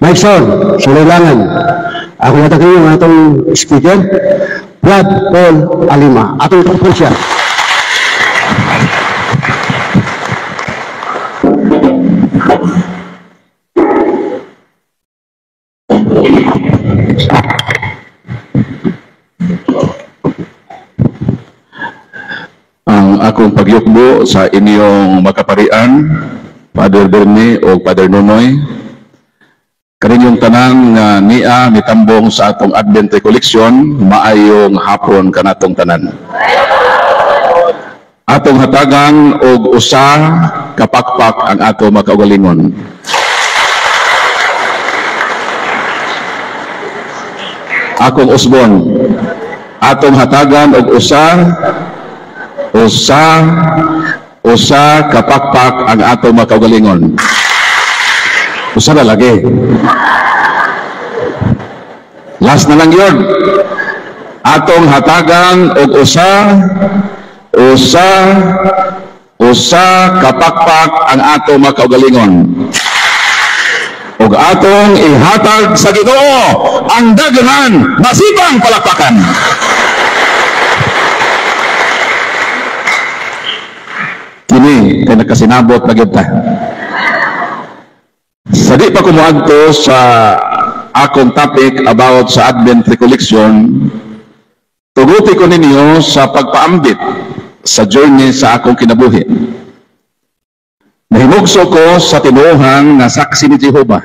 Mike Son, sulilangan. Ako natakin yung atong speaker, Brad Paul Alima. Atong tungkol siya. Ang akong pagyukbo sa inyong makaparian, Father Bernie o Father Nonoy, kaninyong tanan nga niya mitambong sa atong Advent Recollection, maayong hapon kanatong tanan. Atong hatagan og usa kapakpak ang ato makaugalingon. Akong usbon, atong hatagan og usa kapakpak ang ato makaugalingon. Usa na lagi. Last na lang yun. Atong hatagan og usa kapakpak ang ato makaugalingon. Og atong ihatag sa Ginoo ang daghan masibang palakpakan. Kini kay nakasinabot na gyud ta. Sa di pa kumuadto sa akong topic about sa Advent Recollection, tuguti ko ninyo sa pagpaambit sa journey sa akong kinabuhi. Nahimugso ko sa tinuohan nga saksi ni Jehovah.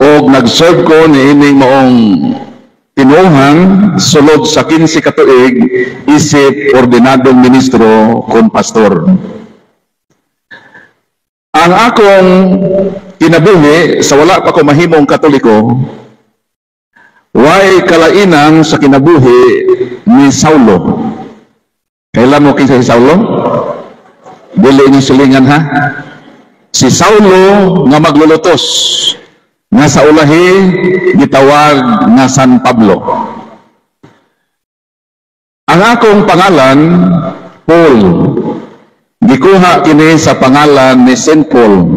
O nag-serve ko niining maong tinuohan sulod sa 15 ka tuig isip ordinadong ministro kon pastor. Ang akong kinabuhi sa wala pa ko mahimong Katoliko, way kalainan sa kinabuhi ni Saulo. Kailan mo kinsa si Saulo? Dili niyo silingan ha? Si Saulo nga maglulutos, nga sa ulahi gitawag nga San Pablo. Ang akong pangalan, Paul. Gikuha kini sa pangalan ni St. Paul.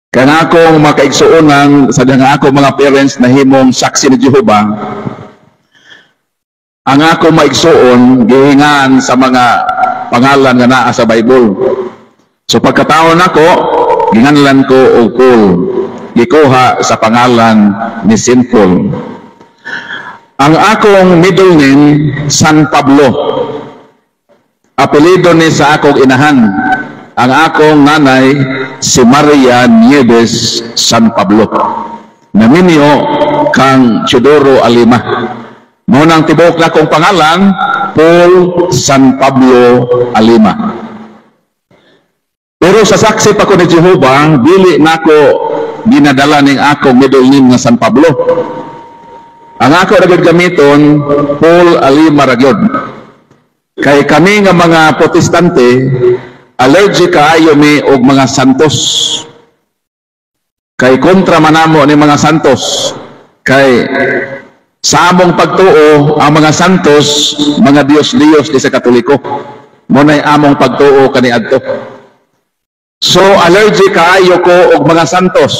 Kaya akong makaigsuonan sa nga akong mga parents na himong saksi ni Jehovah, ang akong maigsuon gihingan sa mga pangalan nga naa sa Bible. So pagkataon ako, ginganlan ko og Paul. Gikuha sa pangalan ni St. Paul. Ang akong middle name, San Pablo. Apelido ni sa akong inahan. Ang akong nanay, si Maria Nieves San Pablo. Naminyo kang Teodoro Alima. Munang tibok na kong pangalan, Paul San Pablo Alima. Pero sa saksi pa ko ni Jehovah, dili na ko ginadala ning akong middle name nga San Pablo. Ang ako ragod gamiton, Paul Alima ragyod. Kay kami nga mga protestante, allergic kaayo mi og mga santos. Kay kontra manamo ni mga santos. Kay sa among pagtuo, ang mga santos, mga Diyos-Diyos di sa Katoliko. Muna'y among pagtuo kaniadto. So allergic kaayo ko og mga santos.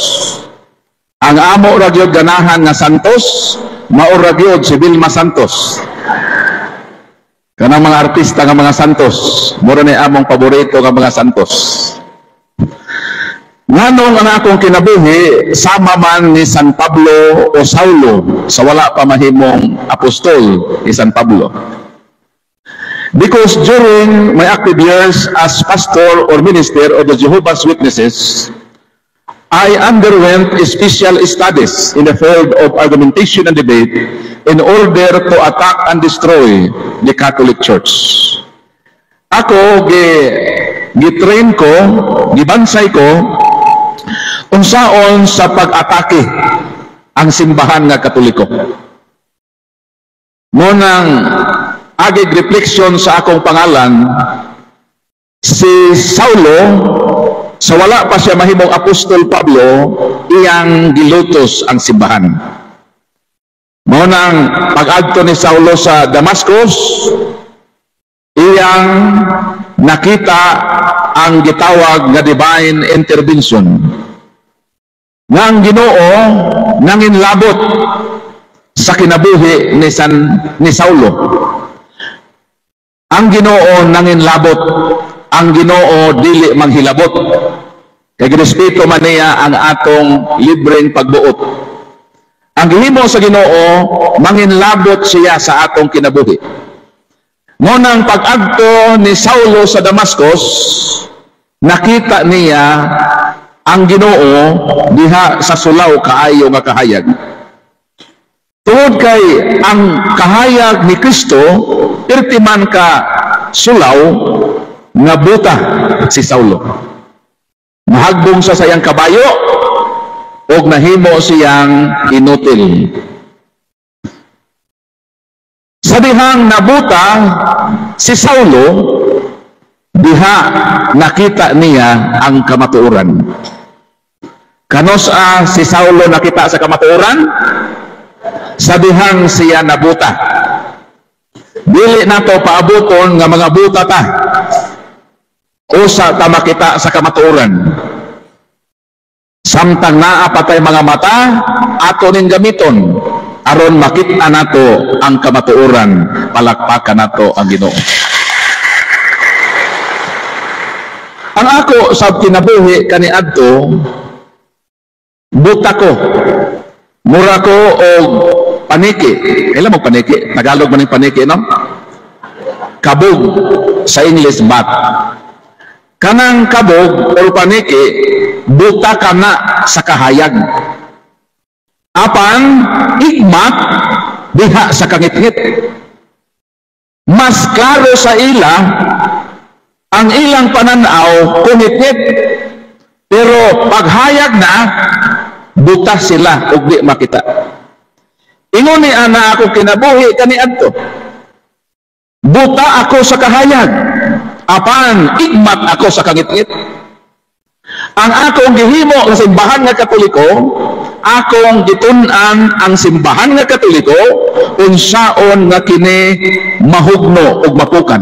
Ang amo ra gyud ganahan nga santos, mao ra gyud si Vilma Santos. Kanang mga artista nga mga santos, mura ni among paborito nga mga santos. Nganong ang akong kinabuhi, sama man ni San Pablo o Saulo, sa wala pa mahimong apostol ni San Pablo. Because during my active years as pastor or minister of the Jehovah's Witnesses, I underwent special studies in the field of argumentation and debate in order to attack and destroy the Catholic Church. Ako, gitrain ko, gibansay ko, unsaon sa pag-atake ang simbahan nga Katoliko. Ngunang agig reflection sa akong pangalan, si Saulo, sa wala pa siya mahimong Apostol Pablo, iyang gilutos ang simbahan. Ngunang pag-adto ni Saulo sa Damascus, iyang nakita ang gitawag nga divine intervention. nga ang Ginoo nanginlabot sa kinabuhi ni Saulo. Ang Ginoo nanginlabot, ang Ginoo dili manghilabot. Kay girespeto man niya ang atong libreng pagbuot. Ang gihimo sa Ginoo manginlabot siya sa atong kinabuhi. Ngunang pag-adto ni Saulo sa Damascus, nakita niya ang Ginoo diha sa sulaw kaayo nga kahayag. Tungod kay ang kahayag ni Kristo, irtiman ka sulaw nga buta si Saulo. Nahagbong sa sayang kabayo o nahimo siyang inutil. Sa dihang nabuta si Saulo, diha nakita niya ang kamatuoran. Kanos si Saulo nakita sa kamatuoran? Sa dihang siya nabuta. Dili nato paabuton nga mga buta ta. Usa ta makita sa kamatuoran. Samtang naa patay mga mata, ato ning gamiton aron makita nato ang kamatuoran, palakpakan nato ang Ginoo. Ang ako sa kinabuhi kaniadto, buta ko, mura ko o paniki. Kailan mo paniki? Tagalog man yung paniki, no? Kabog, sa English, bat. Kanang kabog o paniki, buta ka na sa kahayag. Apan, igmat, diha sa kangit-ngit. Mas klaro sa ila, ang ilang pananaw, kungit-ngit. Pero paghayag na, buta sila ug di makita. Ingon ni ana ako kinabuhi kaniadto. Buta ako sa kahayag, apan igmat ako sa kangit-ngit. Ang akong gihimo nga simbahan nga Katoliko, akong gitun-an ang simbahan nga Katoliko unsaon nga kini mahugno ug mapukan.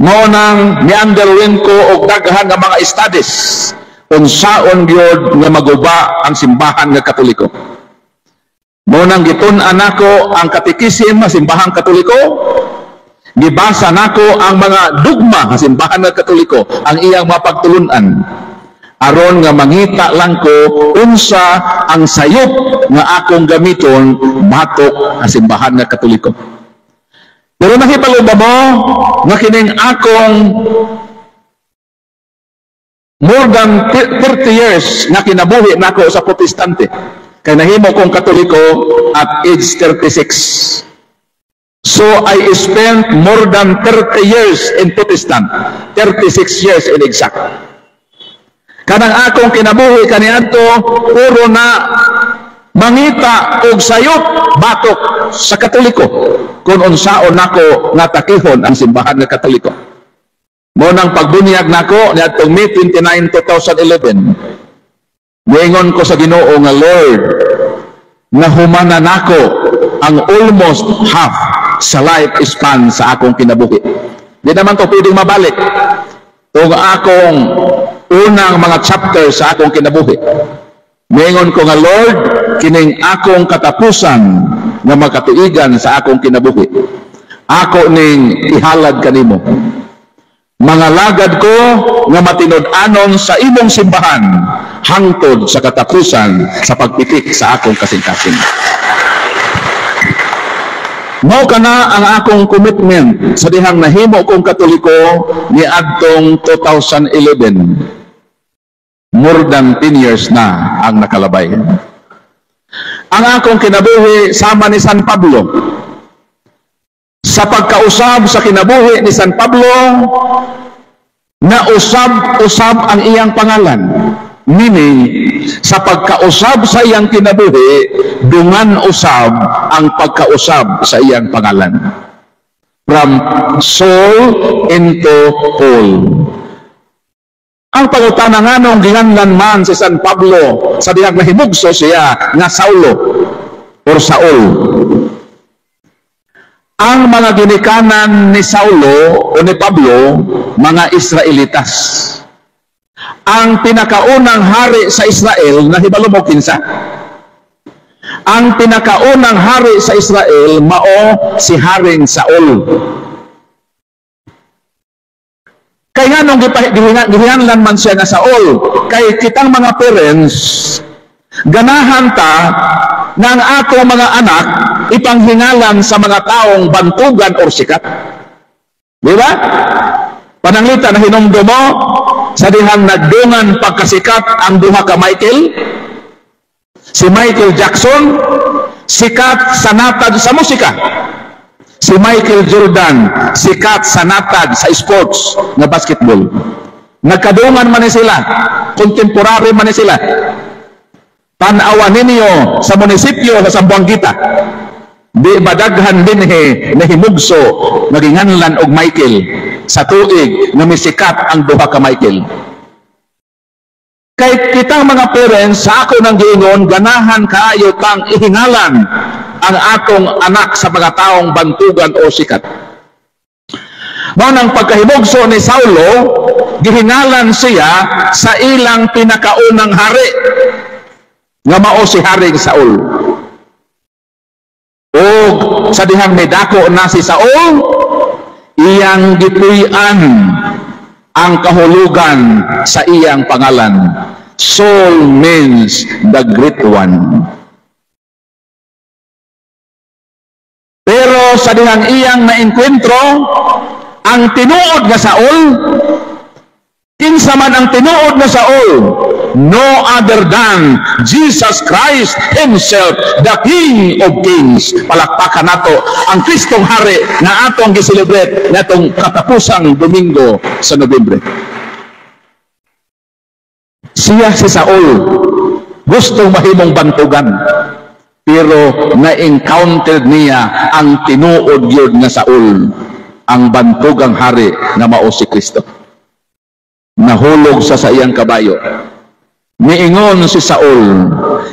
Mao nang niandaluin ko og daghan nga mga studies unsaon gyud nga maguba ang simbahan nga Katoliko. Mao nang gitun-an nako ang katekisim nga simbahan Katoliko, gibasa nako ang mga dugma nga simbahan nga Katoliko, ang iyang mapagtulunan aron nga mangita lang ko unsa ang sayop nga akong gamiton batok nga simbahan nga Katoliko. Pero nakibalo ba mo nga kining akong more than 30 years na kinabuhi nako sa Protestante, kay nahimo kong Katoliko at age 36. So I spent more than 30 years in Protestant, 36 years in exact. Kanang akong kinabuhi kaniadto puro na mangita og sayop batok sa Katoliko kung unsaon nako nga takihon ang simbahan nga Katoliko. Mo nang pagbunyag nako niadtong May 29, 2011, niingon ko sa Ginoo nga Lord, nga humana nako ang almost half sa life span sa akong kinabuhi. Di naman to pwedeng mabalik. Ug akong unang mga chapter sa akong kinabuhi. Niingon ko nga Lord, kining akong katapusan nga magkatuigan sa akong kinabuhi, ako ning ihalad kanimo. Mga lagad ko nga matinud-anon sa imong simbahan hangtod sa katapusan sa pagpitik sa akong kasing-kasing. Mao kana ang akong commitment sa dihang nahimo kong Katoliko ni adtong 2011. More than 10 years na ang nakalabay. Ang akong kinabuhi sama ni San Pablo. Sa pagkausab sa kinabuhi ni San Pablo, na usab-usab ang iyang pangalan. Meaning, sa pagkausab sa iyang kinabuhi, dungan usab ang pagkausab sa iyang pangalan. From Saul into Paul. Ang pangutana nga nung ginganlan man si San Pablo sa dihang nahimugso siya nga Saulo or Saul. Ang mga ginikanan ni Saulo o ni Pablo, mga Israelitas. Ang pinakaunang hari sa Israel, nahibalo mo kinsa? Ang pinakaunang hari sa Israel, mao si Haring Saul. Kaya nga nung gihinganlan man siya nga Saul, kay kitang mga parents, ganahan ta na ang atong mga anak ipanghingalan sa mga taong bantugan or sikat. Di ba? Pananglita na hinumdo mo, sa dihang nagdungan pagkasikat ang duha ka Michael, si Michael Jackson, sikat sa natad sa musika. Si Michael Jordan, sikat sa natad sa sports na basketball. Nagkadungan man sila, contemporary man sila. Tanawan ninyo sa munisipyo sa Sambuangita, di badaghan dinhi na himugso naginganlan og Michael sa tuig na misikat ang duha ka Michael. Kay kitang mga parents, sa ako nang giingon, ganahan kaayo tang ihingalan ang atong anak sa mga taong bantugan o sikat. Mao nang pagkahimugso ni Saulo, gihingalan siya sa ilang pinakaunang hari, nga mao si Haring Saul. O sa dihang medako na si Saul, iyang gipuy-an ang kahulugan sa iyang pangalan. Saul means the great one. Pero sa dihang iyang naenkwentro, ang tinuod nga Saul, kinsa man ang tinuod nga Saul, no other than Jesus Christ Himself, the King of Kings. Palakpakan nato ang Kristong Hari na atong giselebrate natong katapusang Domingo sa Nobyembre. Siya si Saul, gustong mahimong bantugan, pero na-encounter niya ang tinuod yun nga Saul, ang bantugang hari na mao si Kristo. Nahulog sa iyang kabayo. Niingon si Saul,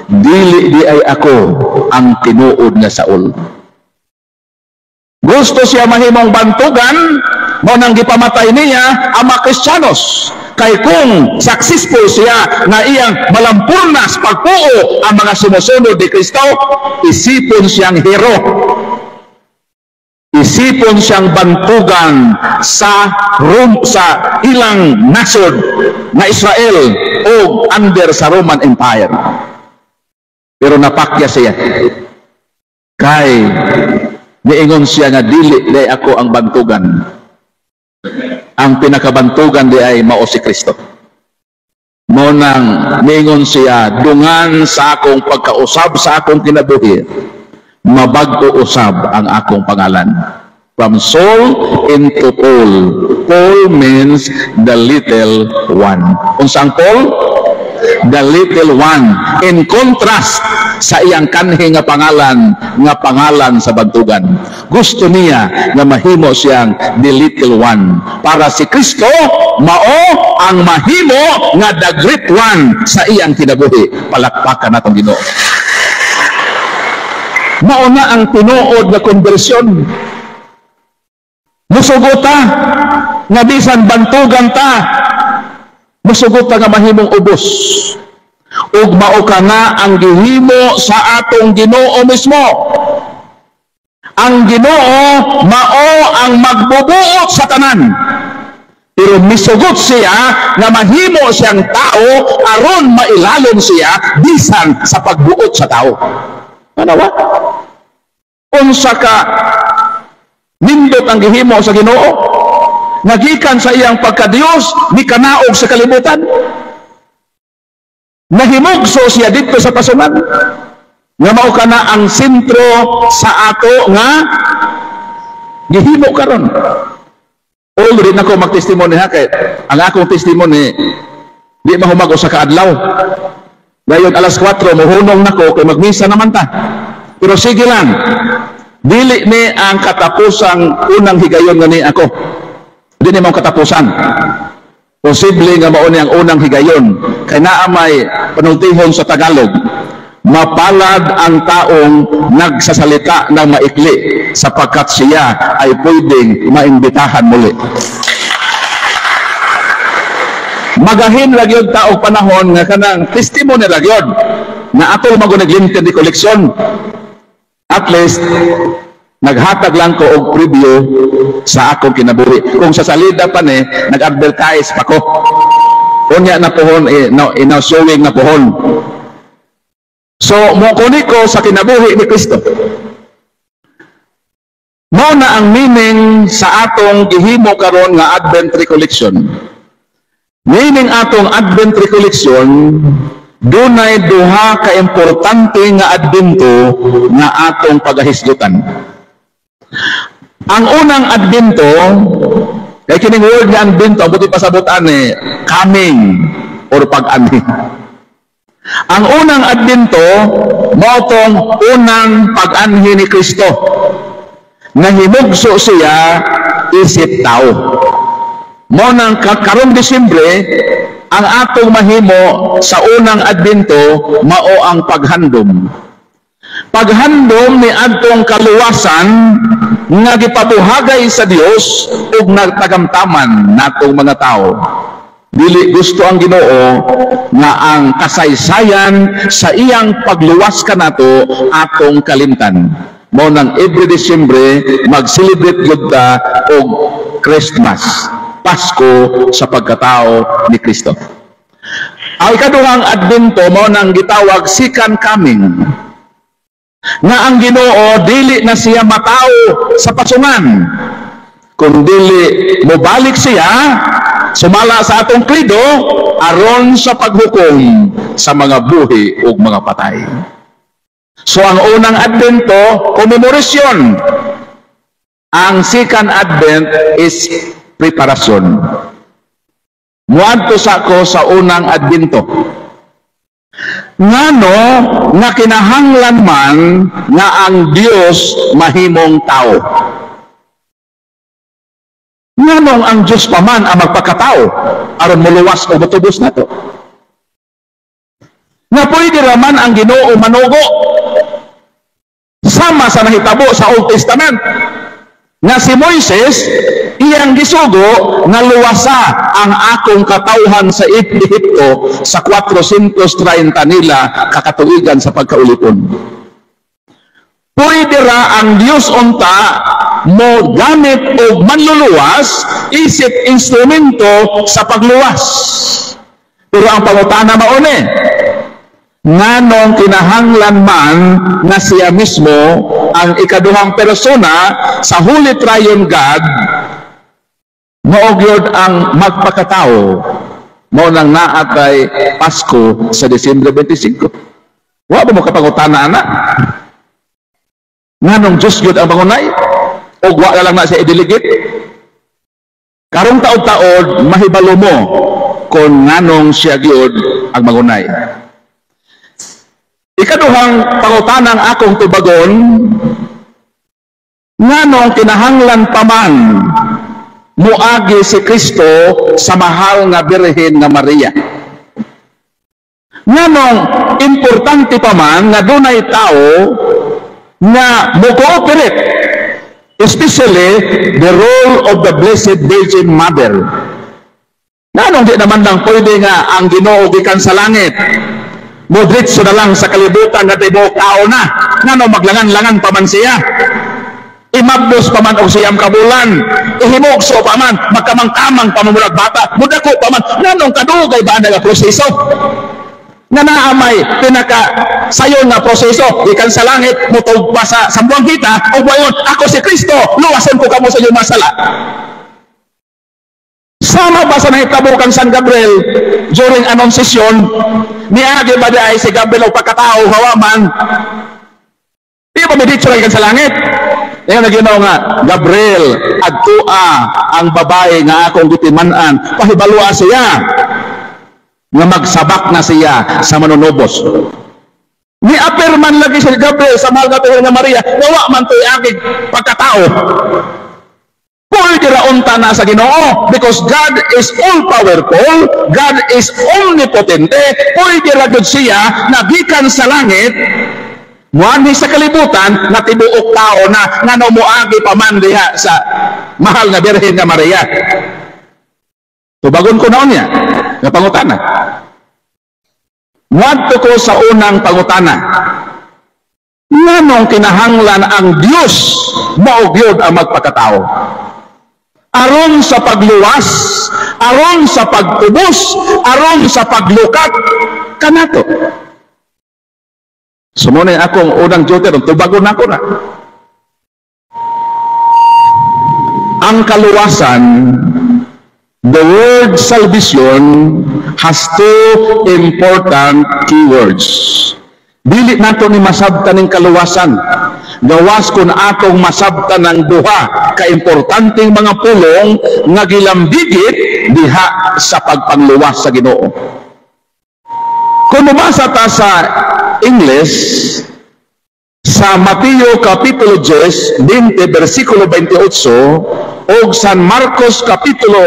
dili di ay ako ang tinuod na Saul. Gusto siya mahimong bantugan, mo nang gipamatay niya ang mga Kristiyanos. Kay kung successful siya na iyang malampurnas pagpuo ang mga sumusunod ni Kristo, isipon siyang hero. Isipon siyang bantugan sa ilang nasod na Israel o under sa Roman Empire. Pero napakya siya. Kay niingon siya nga dili di ako ang bantugan. Ang pinakabantugan di ay mao si Kristo. Mo nang niingon siya, dungan sa akong pagkausab sa akong kinabuhi, mabag-o usab ang akong pangalan. From Saul into Paul. Paul means the little one. Unsang Paul? The little one. In contrast sa iyang kanhi nga pangalan sa bantugan. Gusto niya na mahimo siyang the little one. Para si Kristo, mao ang mahimo nga the great one sa iyang kinabuhi. Palakpakan natong Ginoo. Mauna ang tinuod na konbersyon. Musugota nga bisan bantugan ta, musugota nga mahimong ubos. Ug mao ka na ang gihimo sa atong Ginoo mismo. Ang Ginoo mao ang magbubuot sa tanan. Pero misugot siya nga mahimo siyang tao aron mailalon siya bisan sa pagbuot sa tao. Manawa? Unsa ka nindot ang gihimo sa Ginoo, nagikan sa iyang pagka-Dios, ni kanaog sa kalibutan. Nahimugso siya dito sa pasunan, nga mao kana ang sentro sa ato nga gihimo karon. Already nako magtestimony ha, kay ang akong testimony di mahumag sa kaadlaw. Dayon alas 4 mohunong nako kay magmisa naman ta. Pero sige lang, dili ni ang katapusang unang higayon nga ni ako. Dili ni mao katapusan. Posible nga mao ni ang unang higayon. Kay naa may panultihon sa Tagalog, mapalad ang taong nagsasalita ng maikli sapagkat siya ay pwedeng maimbitahan muli. magahin ra gyud ta og panahon nga kanang testimony ra gyud na atol magunag-limited di koleksyon. At least naghatag lang ko og preview sa akong kinabuhi. Kung sa salida pa ni nag-advertise pa ko. Unya na pohon showing na pohon. So mo kuni ko sa kinabuhi ni Kristo. Mao na ang meaning sa atong gihimo karon nga Advent Recollection. Meaning atong Advent Recollection, dunay duha ka importante nga adbento nga atong pagahisgutan. Ang unang adbento, kay kining word nga adbento, buti pasabutan ni coming or pag-ani. Ang unang adbento, mao tong unang pag-anhi ni Kristo. Nahimugso siya isip tao. Mo nang karong Disyembre, ang atong mahimo sa unang adbento mao ang paghandom. Paghandom ni adtong kaluwasan nga gipabuhagay sa Dios ug nagtagamtaman natong mga tao. Dili gusto ang Ginoo nga ang kasaysayan sa iyang pagluwas kanato atong kalimtan. Mo nang every Disyembre mag-celebrate gyud ta og Christmas, Pasko sa pagkatao ni Kristo. Ang ikaduhang adbento mo nang gitawag second coming. Nga ang Ginoo dili na siya matao sa pasungan, kundi mobalik siya sumala sa atong krido aron sa paghukom sa mga buhi ug mga patay. So ang unang adbento, commemoration. Ang second advent is preparasyon. Muadto sa ko sa unang adbento. Ngano nga kinahanglan man nga ang Dios mahimong tao. Nganong ang Dios pa man ang magpakatao aron muluwas o matubos nato. Nga pwede raman ang Ginoo manugo sama sa nahitabo sa Old Testament nga si Moises iyang gisugo nga luwasa ang akong katawhan sa Ehipto sa 430 nila kakatuigan sa pagkaulipon. Pwede ra ang Dios unta mo gamit o manluluwas isip instrumento sa pagluwas. Pero ang pangutana mauni, nganong kinahanglan man na siya mismo ang ikaduhang persona sa Holy Triune God maogyod ang magpakatao mo nang naatay Pasko sa Disyembre 25. Wa ba mo kapangutana ana? Nganong Diyos yun ang mangunay? O wa na lang na siya i-delegate? Karong taod-taod mahibalo mo kung nganong siya gyud ang mangunay. Ikaduhang pangutanang akong tubagon, nganong kinahanglan pa man muagi si Kristo sa mahal nga Birhen nga Maria. Nganong importante pa man nga dunay tao nga mo-cooperate, especially the role of the Blessed Virgin Mother. Nganong di naman lang pwede nga ang Ginoo gikan sa langit modritso na lang sa kalibutan na tibuok tao na. Ngano maglangan-langan pa man siya. Imabdos pa man o siyang kabulan. Ihimugso pa man. Magkamang-kamang pa man murag bata. Mudako pa man. Nganong kadugay ba na proseso? Nga naamay pinaka-sayon na proseso. Ikan sa langit, mutog pa sa sambuang kita. O bayon, ako si Kristo. Luwasan ko kamo sa iyong masala. Sama ba sa nahitabo kang San Gabriel during Annunciation, niagi ba di ay si Gabriel o pagkatao hawaman? Di ba may dito sa langit? Ngayon naginaw nga, Gabriel, adtua ang babae nga akong gitimanan, pahibalua siya nga magsabak na siya sa manunubos. Ni-appear man lagi si Gabriel sa mahal nga Birhen nga Maria, nawa man to'y agig pagkatao. Pwede raunta na sa Ginoo because God is all-powerful, God is omnipotente, pwede ragod siya na gikan sa langit, muanhi sa kalibutan, na tibuok tao na nga namuagi pa man diha sa mahal nga Birhen nga Maria. Tubagon ko noon niya, nga pangutana. Ngadto ko sa unang pangutana. Nganong kinahanglan ang Dios mao gyud ang magpakatao? Aron sa pagluwas, aron sa pagtubos, aron sa paglukat kanato. Sumunay akong unang Twitter, tubagon ako na. Ang kaluwasan, the word salvation has two important keywords. Dili nato ni masabtan ng kaluwasan. Gawas kun atong masabtan ng duha kaimportanteng mga pulong nga gilambigit diha sa pagpangluwas sa Ginoo. Kung mabasa ta sa English, sa Mateo Kapitulo 10, versikulo 28, o San Marcos Kapitulo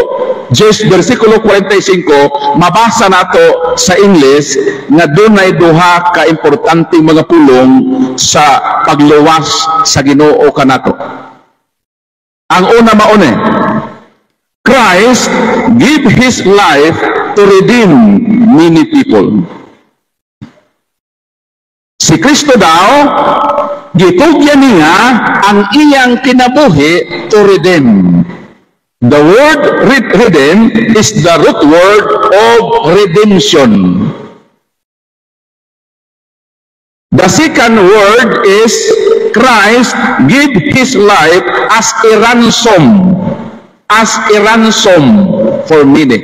10, versikulo 45, mabasa nato sa English nga dunay duha ka importanteng mga pulong sa pagluwas sa Ginoo kanato. Ang una maune, Christ give His life to redeem many people. Si Kristo daw, gitugyan niya ang iyang kinabuhi to redeem. The word redeem is the root word of redemption. The second word is Christ give His life as a ransom for many.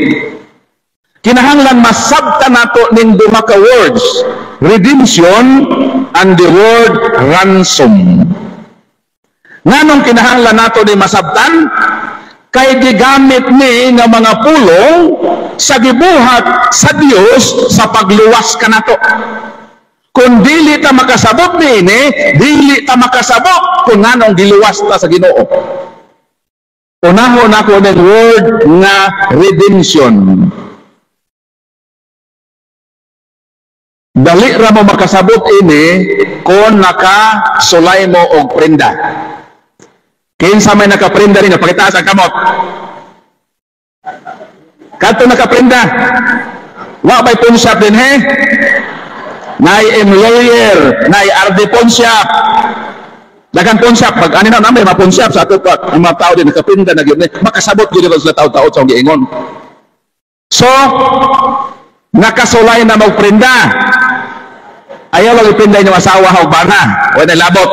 Kinahanglan masabtan nato ning duha ka words, redemption and the word ransom. Nganong kinahanglan nato ni masabtan? Kay gigamit ni nga mga pulong sa gibuhat sa Dios sa pagluwas kanato. Kung dili ta makasabot niini, dili ta makasabot kung nganong giluwas ta sa Ginoo. Unahon ako ng word nga redemption. Dali ra mo makasabot ini kung nakasulay mo og prenda. Kinsa may nakaprenda rin, napakitaas ang kamot. Kadto nakaprenda. Wa bay pawn shop din he. Nay employer, nay RD pawn shop. Dagan pawn shop, pag ani na namay ma pawn shop sa ato pa, yung mga tao din nakaprenda na gyud makasabot gyud sa tao-tao sa giingon. So, nakasulay na mo prenda. Ayaw lang ipinday ng asawa o bana. Wala labot.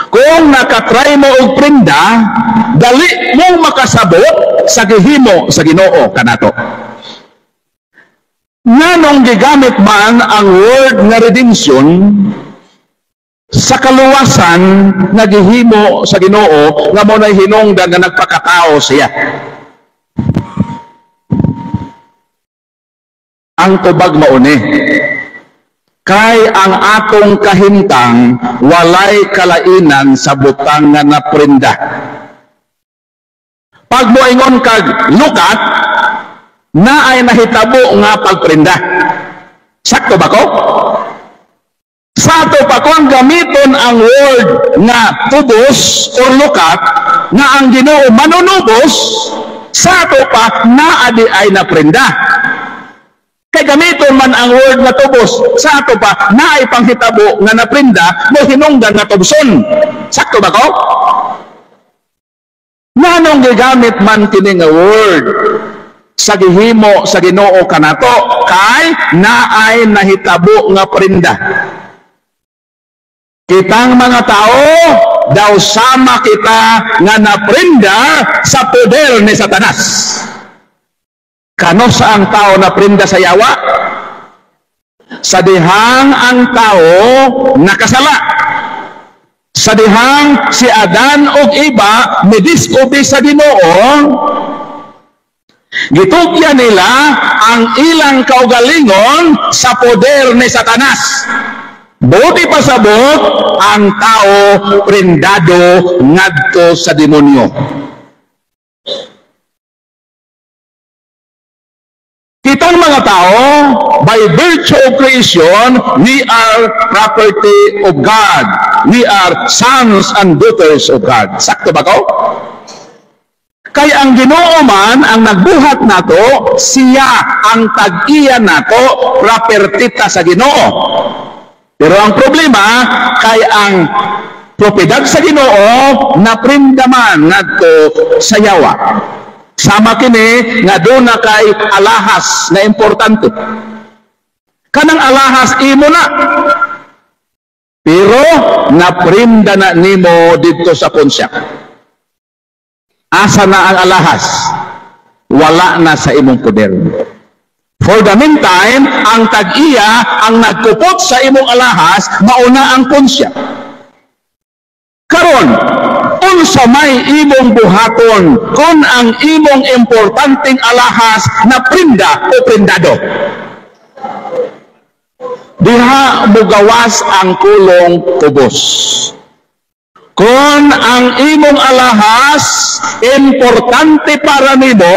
Kung nakatry mo og prenda, dali mo makasabot sa gihimo sa Ginoo kanato. Nganong gigamit man ang word nga redemption sa kaluwasan nga gihimo sa Ginoo nga mo nay hinungdan nga nagpakatao siya. Ang tubag mauni. Kay ang atong kahintang walay kalainan sa butang nga naprenda. Pag moingon kag lukat, na ay nahitabo nga pagprenda. Sakto ba ko? Sa ato pa kung gamiton ang word nga tubos or lukat, nga ang Ginoo manunubos, sa ato pa na adi ay naprenda. Kay gamiton man ang word nga tubos, sa ato pa na ay panghitabo nga naprenda mo hinungdan nga tubson. Sakto ba ko? Nanong gigamit man kini nga word sa gihimo sa Ginoo kanato kay naay nahitabo nga prenda. Kitang mga tao daw sama kita nga naprenda sa poder ni Satanas. Kano sa ang tao na prenda sa yawa? Sa dihang ang tao nakasala. Sa dihang si Adan o Eva midiskobi sa Ginoo, gitugyan nila ang ilang kaugalingon sa poder ni Satanas. Buti pasabot ang tao prendado ngadto sa demonyo. Kitang mga tao, by virtue of creation, we are property of God. We are sons and daughters of God. Sakto ba ko? Kay ang Ginoo man ang nagbuhat nato, siya ang tag-iya nato, propertita sa Ginoo. Pero ang problema kay ang propiedad sa Ginoo naprindaman ngadto sa yawa. Sama kini nga doon na kay alahas na importante. Kanang alahas imo na. Pero naprinda na nimo dito sa konsyak. Asa na ang alahas? Wala na sa imong poder. For the meantime, ang tag-iya ang nagkupot sa imong alahas, mauna ang konsyak. Karon, unsa may imong buhaton kung ang imong importanteng alahas na prinda o prindado? Diha mugawas ang kulong kubos. Kung ang imong alahas importante para nimo,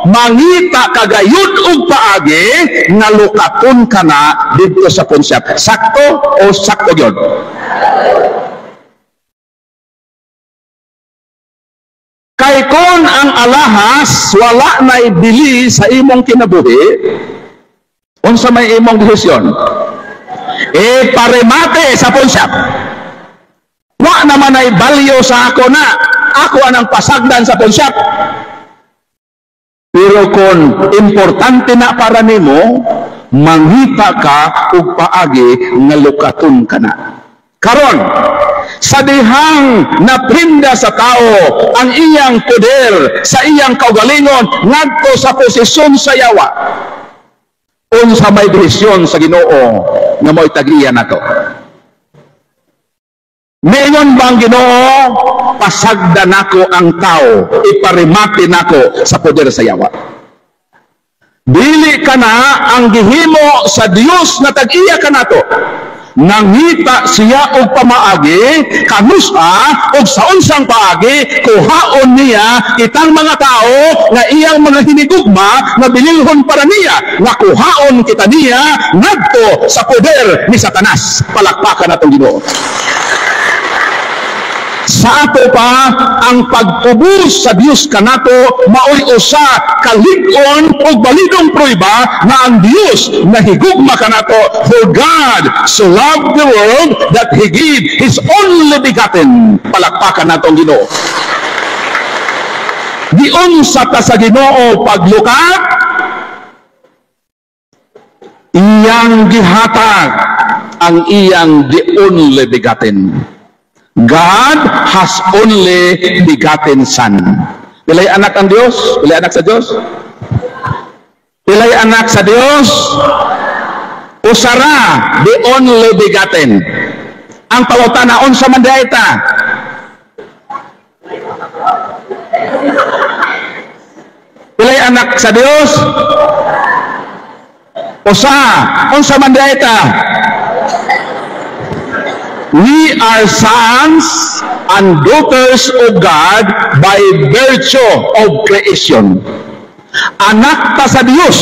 mangita kagayud og paagi nga lukaton ka na dito sa konsep. Sakto o sakto gyud? Kay kung ang alahas wala na ibili sa imong kinabuhi, unsa may imong desisyon? Paremate sa konsep. Wa naman ay balyo sa ako na. Ako anang pasagdan sa konsep. Pero kung importante na para nimo, manghita ka ug paagi nga lukaton ka na. Karon, sa dihang naprinda sa tao ang iyang poder sa iyang kaugalingon ngadto sa posisyon sa yawa. Unsa may desisyon sa Ginoo nga mo'y tag-iya nato? Mayon bang Ginoo, pasagdan nako ang tao, iparimati nako sa poder sa yawa. Dili ka na ang gihimo sa Dios na tag-iya ka nato. Nangita siya og pamaagi, kanusa og sa unsang paagi, kuhaon niya itang mga tao nga iyang mga hinigugma nga bililhon para niya, nga kuhaon kita niya ngadto sa poder ni Satanas. Palakpakan natong Ginoo. Sa ato pa ang pagtubos sa Dios kanato maoy usa ka lig-on ug balidong prueba na ang Dios nahigugma kanato. For God so loved the world that He gave His only begotten. Palakpakan natong Ginoo. Giunsa ta sa Ginoo paglukat? Iyang gihatag ang iyang the only begotten. God has only begotten Son. Pilay anak ang Diyos? Pilay anak sa Diyos? Pilay anak sa Diyos? Usara, the only begotten. Ang pawutana, unsa man dayta? Pilay anak sa Diyos? Usa, unsa man dayta? We are sons and daughters of God by virtue of creation. Anak ta sa Dios,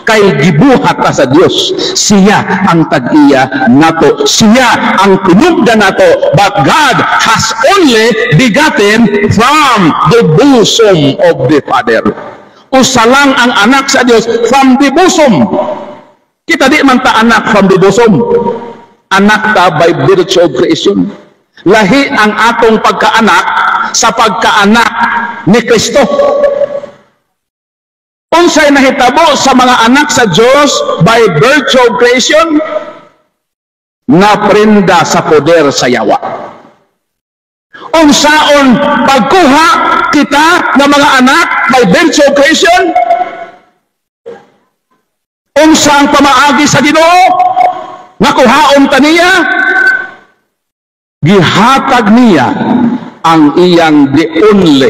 kay gibuhat ta sa Dios. Siya ang tag-iya nato. Siya ang tinubdan nato. But God has only begotten from the bosom of the Father. Usa lang ang anak sa Dios from the bosom. Kita di man ta anak from the bosom. Anak ta by virtue of creation. Lahi ang atong pagkaanak sa pagkaanak ni Kristo. Unsay nahitabo sa mga anak sa Dios by virtue of creation? Naprenda sa poder sa yawa. Unsaon pagkuha kita ng mga anak by virtue of creation? Unsa ang pamaagi sa Ginoo? Nakuhaon ta niya, gihatag niya ang iyang the only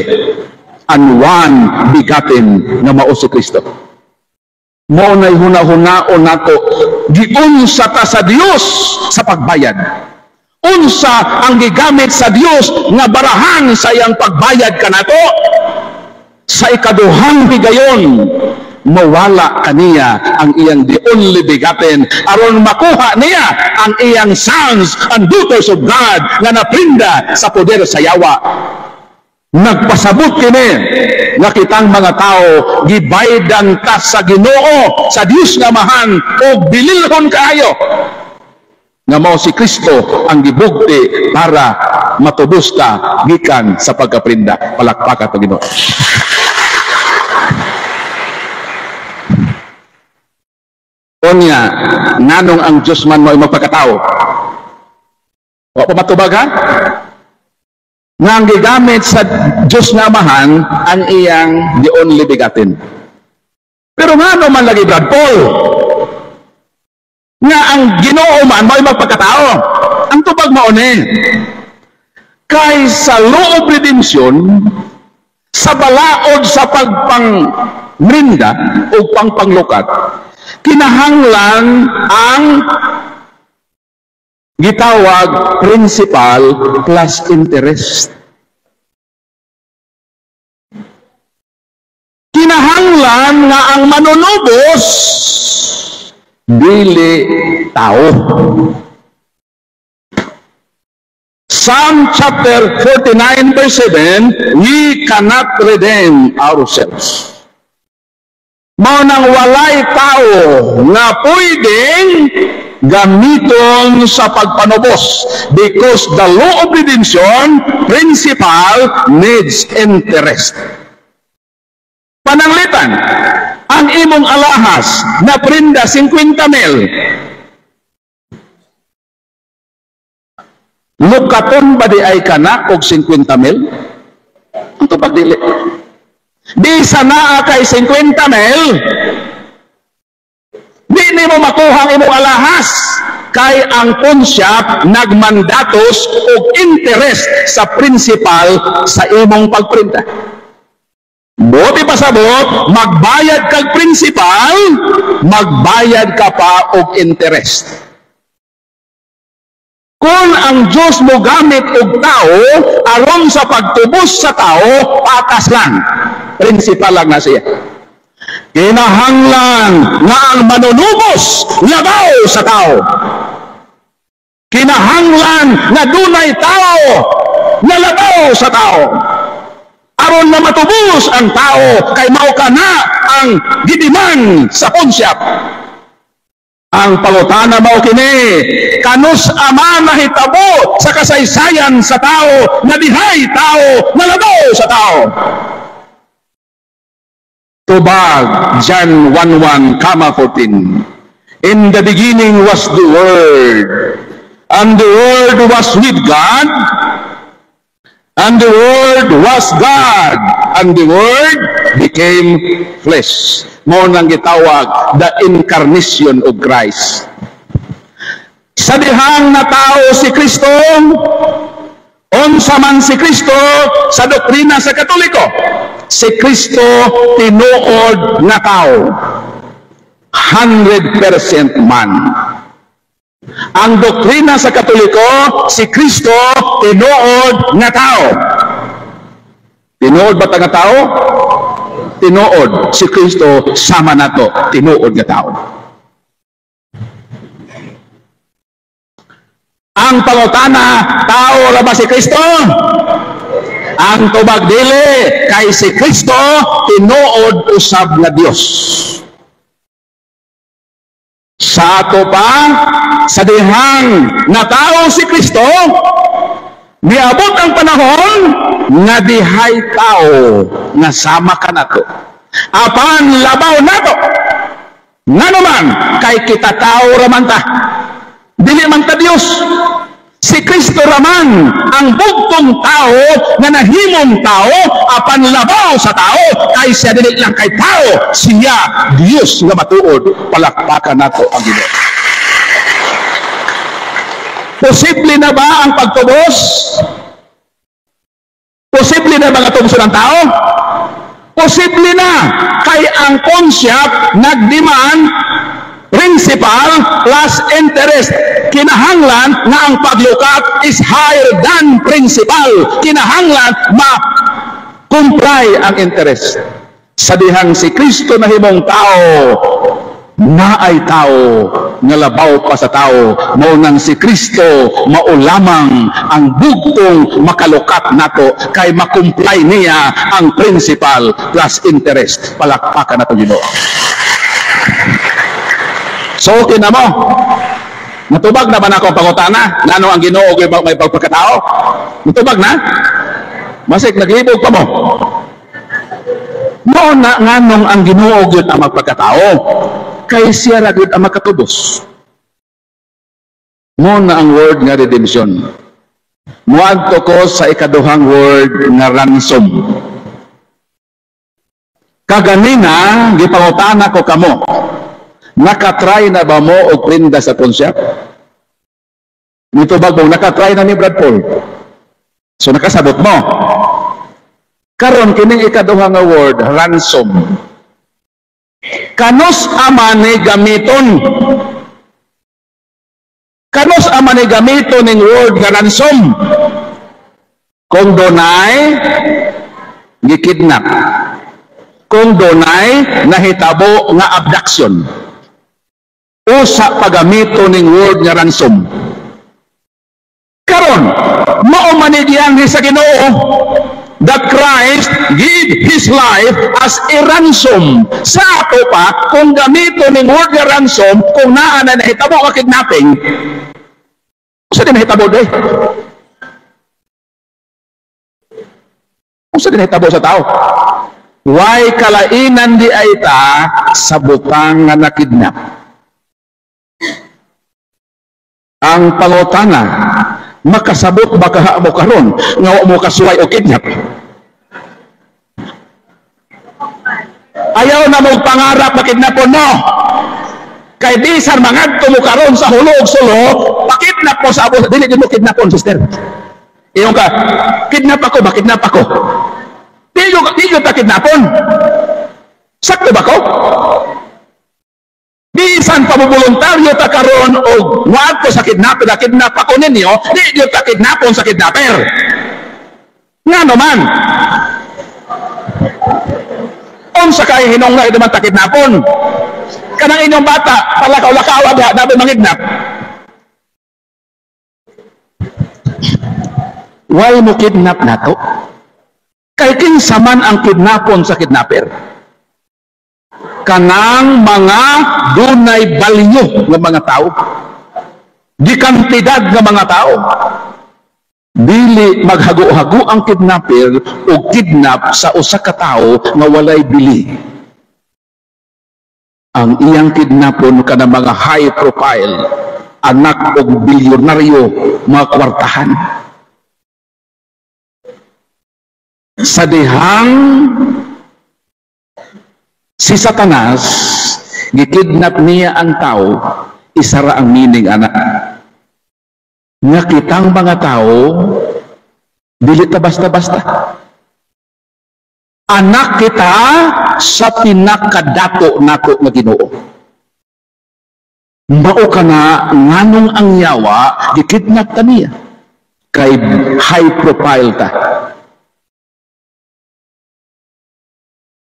and one begotten nga mao si Kristo. Mao nay huna-hunaon nato, giunsa ta sa Dios sa pagbayad. Unsa ang gigamit sa Dios nga barahan sa iyang pagbayad kanato? Sa ikaduhang higayon, mawala kaniya ang iyang the only begotten aron makuha niya ang iyang sons and daughters of God nga naprinda sa poder sa yawa. Nagpasabot kini nga kitang mga tao gibaydan ta sa Ginoo, sa Dios nga Amahan, o bililhon kaayo nga mao si Kristo ang gibugti para matubos ka gikan sa pagkaprinda. Palakpakan to Ginoo. Unya, nanong ang Diyos man mo magpakatao? O pamatubag ha? Nga ang gigamit sa Diyos nga Amahan ang iyang the only begotten. Pero nga man lagi Brad Paul, nga ang Ginoo man mo magpakatao. Ang tubag mo ni, kay sa law of redemption, sa balaod sa pagpangmrinda o pangpanglukat, kinahanglan ang gitawag principal plus interest. Kinahanglan nga ang manunubos dili tao. Psalm chapter 49 verse 7, we cannot redeem ourselves. Mao nang walay tao nga pwedeng gamiton sa pagpanubos, because the law of redemption principle needs interest. Pananglitan, ang imong alahas na prenda 50,000, lukaton ba di ay kana og 50,000? Ang tupag dili. Di sana kay 50,000, di mo makuha ang imong alahas, kay ang pawnshop nagmandatos og interest sa principal sa imong pagprinta. Buti pasabot, magbayad kag principal, magbayad ka pa og interest. Kung ang Diyos mo gamit og tao aron sa pagtubos sa tao, patas lang. Principal lang na siya. Kinahanglan nga ang manunubos labaw sa tao. Kinahanglan nga dunay tao na labaw sa tao. Aron na matubos ang tao, kay mao kana ang gidiman sa pawnshop. Ang pangutana mao kini, kanus ama nahitabo sa kasaysayan sa tao, na dihay tao na labaw sa tao. Tubag, John 1:1-14. In the beginning was the Word, and the Word was with God, and the Word was God, and the Word became flesh. Mo nang gitawag the incarnation of Christ. Sa dihang na tao si Kristo, unsa man si Kristo sa doktrina sa Katoliko, si Kristo tinuod na tao, 100% man. Ang doktrina sa Katoliko, si Kristo tinuod na tao. Tinuod ba ta nga tao? Tinuod. Si Kristo sama nato, tinuod nga tao. Ang pangutana, tao ra ba si Kristo? Ang tubag dili, kay si Kristo tinuod usab nga Dios. Sa ato pa, sa dihang na tao si Kristo, niabot ang panahon nga dihay tao nga sama ka nato. Apan labaw nato. Nga naman, kay kita tao raman ta. Dili man ta Dios. Si Kristo raman ang bugtong tao nga nahimong tao, apan labaw sa tao, kay siya dili lang kay tao, siya Dios nga matuod. Palakpakan nato ang Ginoo. Posible na ba ang pagtubos? Posible na ba ang tubuson ng tao? Posible na, kay ang pawnshop nagdemand principal plus interest. Kinahanglan na ang paglukat is higher than principal. Kinahanglan ma-comply ang interest. Sa dihang si Kristo na himong tao, na ay tao, nga labaw pa sa tao, mao nang si Kristo mao lamang ang bugtong makalukat nato kay makumply niya ang principal plus interest. Palakpakan nato Ginoo. So na mo, natubag na ba na akong pangutana? Nano ang Ginoo may pagpagkatao? Natubag na? Masik naglibog pa mo. Mao na nganong ang Ginoo gyud ang magpagkatao, kay siya ra gyud ang makatubos. Mo na ang word nga redemption. Muadto ko sa ikaduhang word nga ransom. Kaganina gipangutana ko kamo, nakatry na ba mo og prenda sa konsep? Nitubag mo, nakatry na ni Brad Paul. So nakasabot mo. Karon kining ikaduha nga word, ransom. Kanos ama ni gamiton? Kanos ama ni gamiton ning word nga ransom? Kung donay gikidnap. Kung donay nahitabo nga abduction. Usa pagamiton ning word nga ransom. Karon mao man ni diyan sa Ginoo that Christ give His life as a ransom. Sa ato pa, kung gamito ng word nga ransom, kung naa na nahitabo ka kidnapping, kung din nahitabo day? Kung din nahitabo sa tao? Why kalainan di ay ta sa butang nga nakidnap? Ang pangutana, makasabot ba ka mo karon nga wa mo kasuway o kidnap? Ayaw na mong pangarap na kidnapon mo. Kay bisan mangadto mo karon sa hulog sulo, pakidnap mo sa abo, dili din mo kidnapon, sister. Iyong ka, kidnap ako ba? Kidnap ako. Dili ta kidnapon. Sakto ba ko? Bisan pamubuluntaryo ta karon og muadto sa kidnap ako ninyo, di ta kidnapon sa kidnapper. Ngano man? Unsa kay hinungay naman ta kidnapon? Kanang inyong bata, palakaw-lakaw ba dapat mangidnap? Why mo kidnap nato? Kay kinsa man ang kidnapon sa kidnapper? Kanang mga dunay balyo ng mga tao, di kantidad ng mga tao. Dili maghago-hago ang kidnapper o kidnap sa usa ka tao nga walay bili. Ang iyang kidnapon ka ng mga high profile, anak o bilyonaryo, mga kwartahan. Sa dihang si Satanas, gikidnap niya ang tao, isara ang meaning anak. Nga kitang mga tao, dili ta basta-basta. Anak kita sa pinakadato nato nga Ginoo. Mao ka na nganong ang yawa, gikidnap ta niya. Kay high profile ta.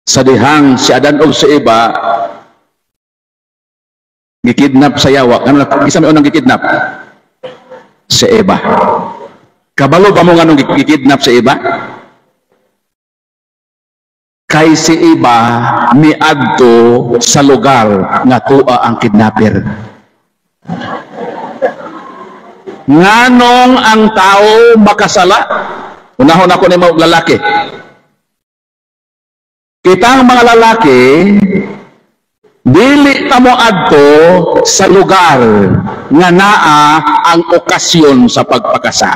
Sa dihang si Adan og si Eva gikidnap sa yawa. Ano isa may unang gikidnap? Si Eva. Kabalo ba mo nganong gikidnap si Eva? Kay si Eva miadto sa lugar nga tuwa ang kidnapper. Nganong ang tao makasala? Unahon ako ni mga lalaki. Kitang mga lalaki, dili ta mo adto sa lugar nga naa ang okasyon sa pagpakasa.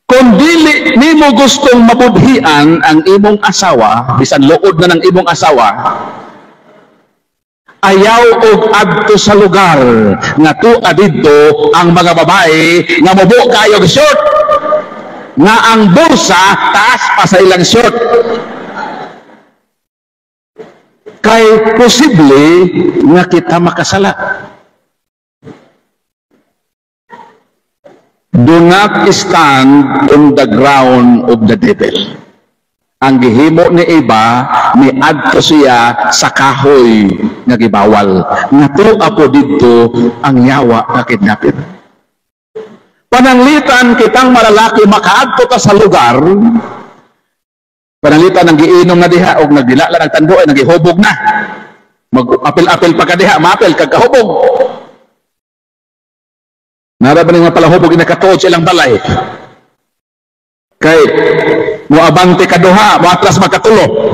Kung dili nimo gustong mabudhian ang imong asawa, bisan luod na ng imong asawa, ayaw og adto sa lugar nga tuwa didto ang mga babae nga mubo kayo short, nga ang bulsa taas pa sa ilang short. Kay posible nga kita makasala. Do not stand on the ground of the devil. Ang gihimo ni Eva, miadto siya sa kahoy nga gibawal. Natuwa po dito ang yawa nga kidnapper. Pananglitan kitang malalaki makaadto ta sa lugar, pananglitan ng giinom na diha og nagdilala ng tando ay nagihubog na. Mag-apil-apil pa ka diha, maapil kag kahubog. Nara ba nga palahubog inakatuod sa ilang balay? Kay muabante kaduha, muatras magkatulo.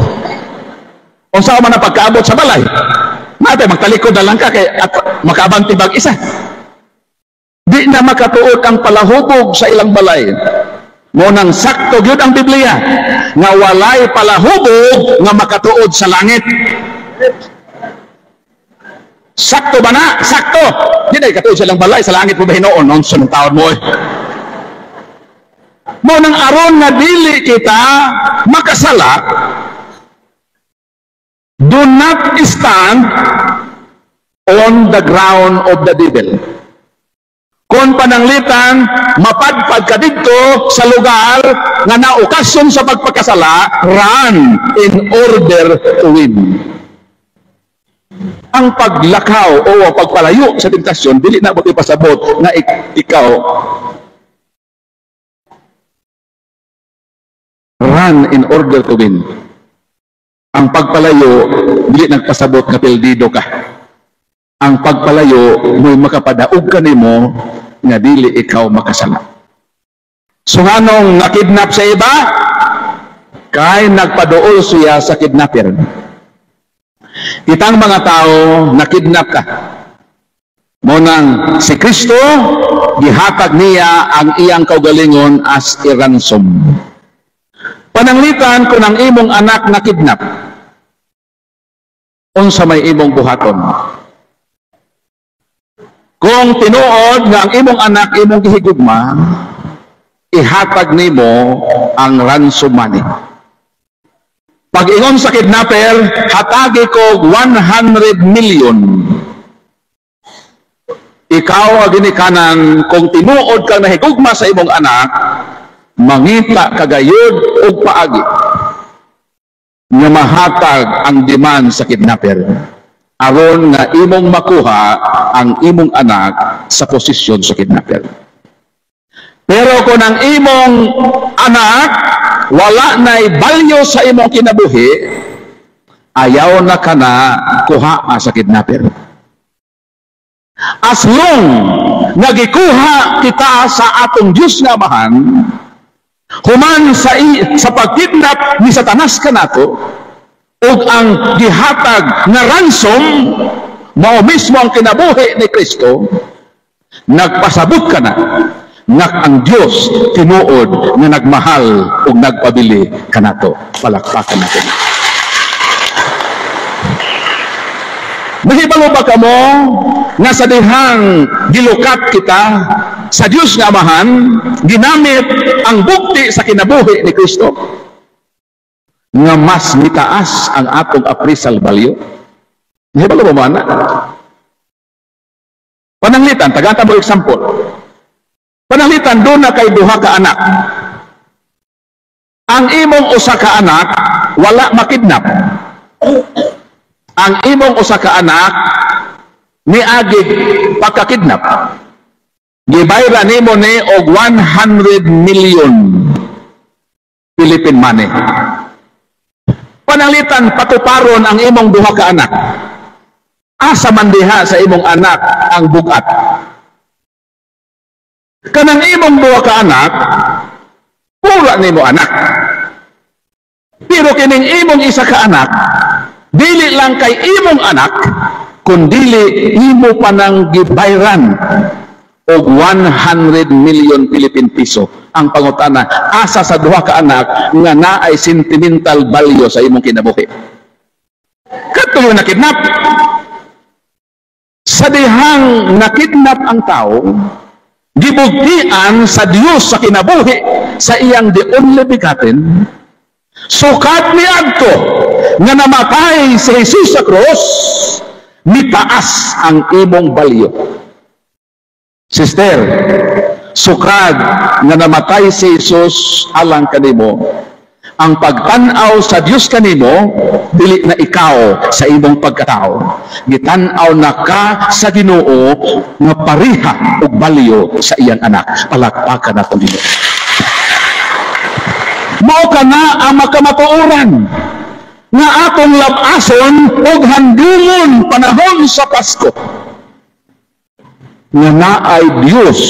Unsa man ang pagkaabot sa balay? Natay magtalikod na lang ka kay at makaabante bag isa. Di na makatuod ang palahubog sa ilang balay. Mo nang sakto gyud ang Biblia nga walay palahubog nga makatuod sa langit. Sakto ba na? Sakto. Di na ikatuod sa ilang balay sa langit mo ba hinoon noon sa taon mo eh. Mo nang aron nga dili kita makasala, do not stand on the ground of the devil. Kung pananglitan, mapadpad ka dito sa lugar nga naokasyon sa pagpakasala, run in order to win. Ang paglakaw o pagpalayo sa tentasyon, dili na mo ipasabot na ikaw run in order to win. Ang pagpalayo, dili nagpasabot nga pildido ka. Ang pagpalayo, mo'y makapadaog ka nimo nga dili ikaw makasala. So anong nakidnap sa iba? Kay nagpaduol siya sa kidnapper. Kitang mga tao, nakidnap ka. Munang si Kristo, gihatag niya ang iyang kaugalingon as a ransom. Pananglitan kung ang imong anak na kidnap, unsa may imong buhaton. Kung tinuod nga ang imong anak imong gihigugma, ihatag nimo ang ransom money. Pag ingon sa kidnapper, hatagi ko 100 million. Ikaw ang ginikanan, kung tinuod kang nahigugma sa imong anak, mangita kagayod o paagi nga mahatag ang demand sa kidnapper aron nga imong makuha ang imong anak sa posisyon sa kidnapper. Pero kung ang imong anak wala na'y balyo sa imong kinabuhi, ayaw na ka na kuha sa kidnapper. As long nagikuha kita sa atong Diyos nga Amahan, human sa pagkidnap ni Satanas kanato, ug ang gihatag na ransom mao mismo ang kinabuhi ni Kristo, nagpasabot ka na nga ang Dios tinuod nga nagmahal ug nagpabili kanato. Palakpakan natin. Mahibalo ba kamo nga sa dihang gilukat kita sa Diyos nga Amahan, ginamit ang bukti sa kinabuhi ni Kristo nga mas mitaas ang atong appraisal value? Mahibalo ba man? Pananglitan, tagata mo example. Pananglitan, doon na kay duha ka anak. Ang imong usa ka anak, wala makidnap. Ang imong usa ka anak, niagig pagkakidnap. Gibayra nimo ni og 100 million Philippine money. Pananglitan, patuparon ang imong duha ka anak. Asa man diha sa imong anak ang bugat. Kanang imong duha ka anak, pura nimo anak. Pero kining imong isa ka anak, dili lang kay imong anak, kundili imo pa nang gibayran og 100 million Philippine piso. Ang pangutana, asa sa duha ka anak nga naay sentimental value sa imong kinabuhi? Kadto yung nakidnap. Sa dihang nakidnap ang tao, gibugtian sa Dios sa kinabuhi sa iyang the only begotten, sukat ni adto nga namatay si Jesus sa cross, mitaas ang imong balyo. Sister, sukad nga namatay si Jesus alang kanimo, Ang pagtanaw sa Dios kanimo dili na ikaw sa imong pagkatao. Gitanaw na ka sa Ginoo nga pareha og balyo sa iyang anak. Palakpakan nato Ginoo. Mao kana ang makamatuoran nga atong labason og handumon panahon sa Pasko. Nga naay Dios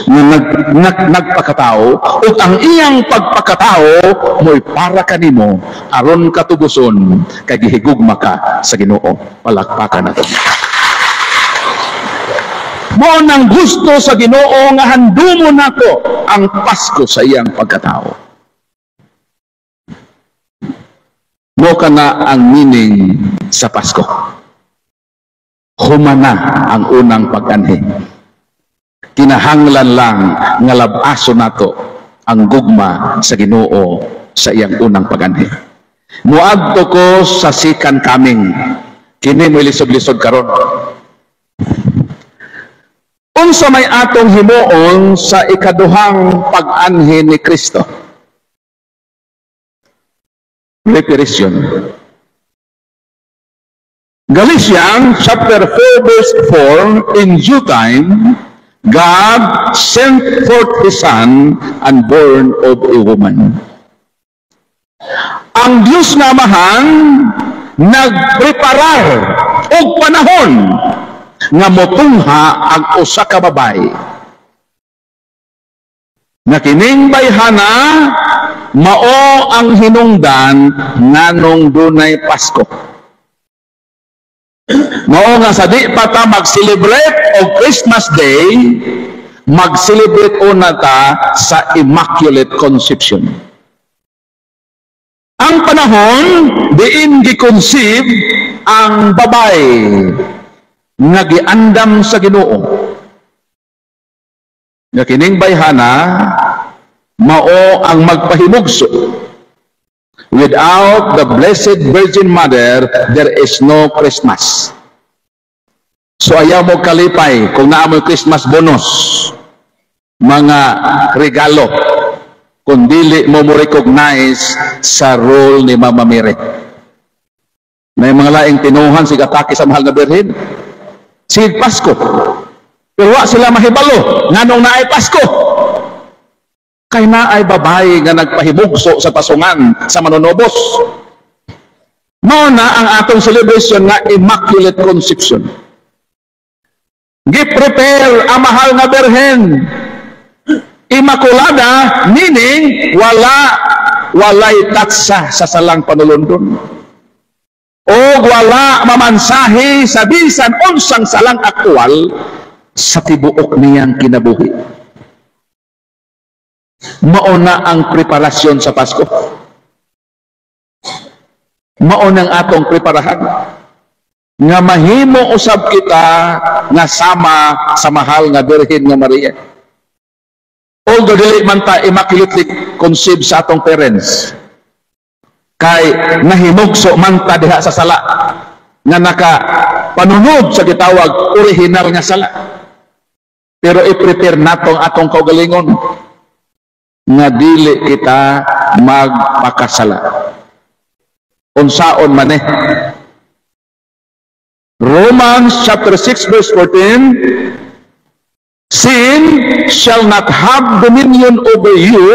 nga nagpakatao ug ang iyang pagpakatao mo'y para kanimo aron katubuson kay gihigugma ka sa Ginoo. Palakpakan nato. Mao nang gusto sa Ginoo nga handumon nato ang Pasko sa iyang pagkatao. Mao kana ang meaning sa Pasko. Humana ang unang pag-anhi. Kinahanglan lang nga labaso nato ang gugma sa Ginoo sa iyang unang pag-anhi. Muadto ko sa second coming. Kini mo lisod-lisod karon. Unsa may atong himuon sa ikaduhang pag-anhi ni Kristo? Preparation. Galatians chapter 4 verse 4, in due time, God sent forth His Son and born of a woman. Ang Diyos nga Amahan nagpreparar og panahon nga motungha ang usa ka babae. Nga kining bayhana mao ang hinungdan nganong dunay Pasko. Mao nga sa di pa ta mag-celebrate og Christmas Day, mag-celebrate una ta sa Immaculate Conception. Ang panahon diin gi-conceive ang babae nga giandam sa Ginoo. Nga kining bayhana mao ang magpahimugso. Without the Blessed Virgin Mother, there is no Christmas. So ayaw mo kalipay kung naamoy Christmas bonus, mga regalo, kung dili mo recognize sa role ni Mama Mary. May mga laing tinuhan sig atake sa mahal na Birhen. Sig Pasko. Pero wa sila mahibalo nganong naay Pasko. Kay naay babae nga nagpahimugso sa pasungan sa manunobos. Mao na ang atong celebration nga Immaculate Conception. Gi-prepare ang mahal nga Birhen. Immaculada, meaning walay tatsa sa salang panulundon. O wala mamansahi sa bisan unsang salang aktwal sa tibuok niyang kinabuhi. Mauna ang preparasyon sa Pasko. Maunang atong preparahan nga mahimo usab kita nga sama sa mahal nga Birhen nga Maria. Although dili man ta immaculately conceived sa atong parents, kay nahimugso man ta diha sa sala nga naka panunod sa gitawag original nga sala. Pero i-prepare natong atong kaugalingon nga dili kita magpakasala. Unsaon maneh? Romans chapter 6 verse 14, sin shall not have dominion over you,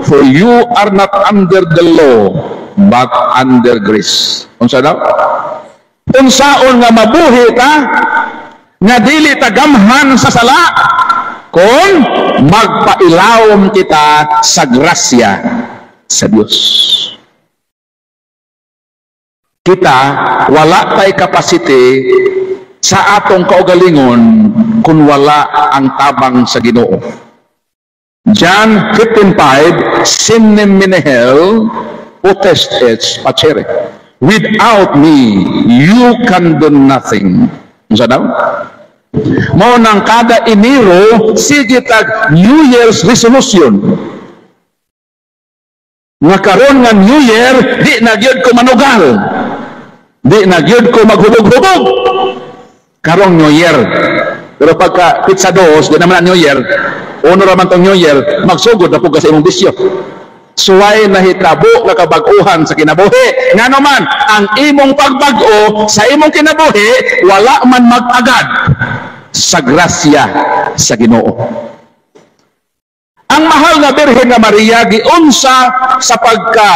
for you are not under the law, but under grace. Unsa daw? Unsaon nga mabuhi ta nga dili ta gamhan sa sala kung magpailawom kita sa grasya sa Dios. Kita wala tay capacity sa atong kaugalingon kung wala ang tabang sa Ginoo. John 15:5, sinem minehel potest et pacere. Without me, you can do nothing. Unsa daw? Mao nang kada Enero sige tag New Year's resolution. Nga karon nga New Year di na gyud ko manugal. Di na gyud ko maghubog-hubog. Karong New Year. Pero pagka pizza dos, di naman ang New Year. Uno raman tong New Year, magsugod na po sa imong bisyo. suway nahitabo nga kabag-uhan sa kinabuhi. Nga naman, ang imong pagbag-o sa imong kinabuhi, wala man mag-agad sa grasya sa Ginoo. Ang mahal nga Birhen nga Maria giunsa sa pagka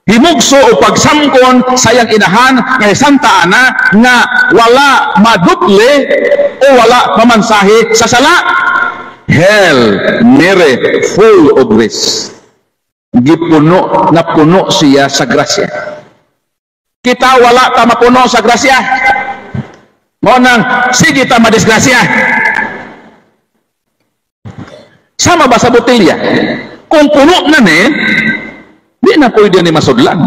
himugso o pagsamkon sa iyang inahan nga Santa Ana nga wala maduple o wala mamansahi sa sala. Hail Mary, full of grace. Gipuno na puno siya sa grasya. Kita wala ta mapuno sa grasya. Mo nang sige ta madisgrasya. Sama ba sa botelya? Kung puno na ni, di na pwede ni masudlan.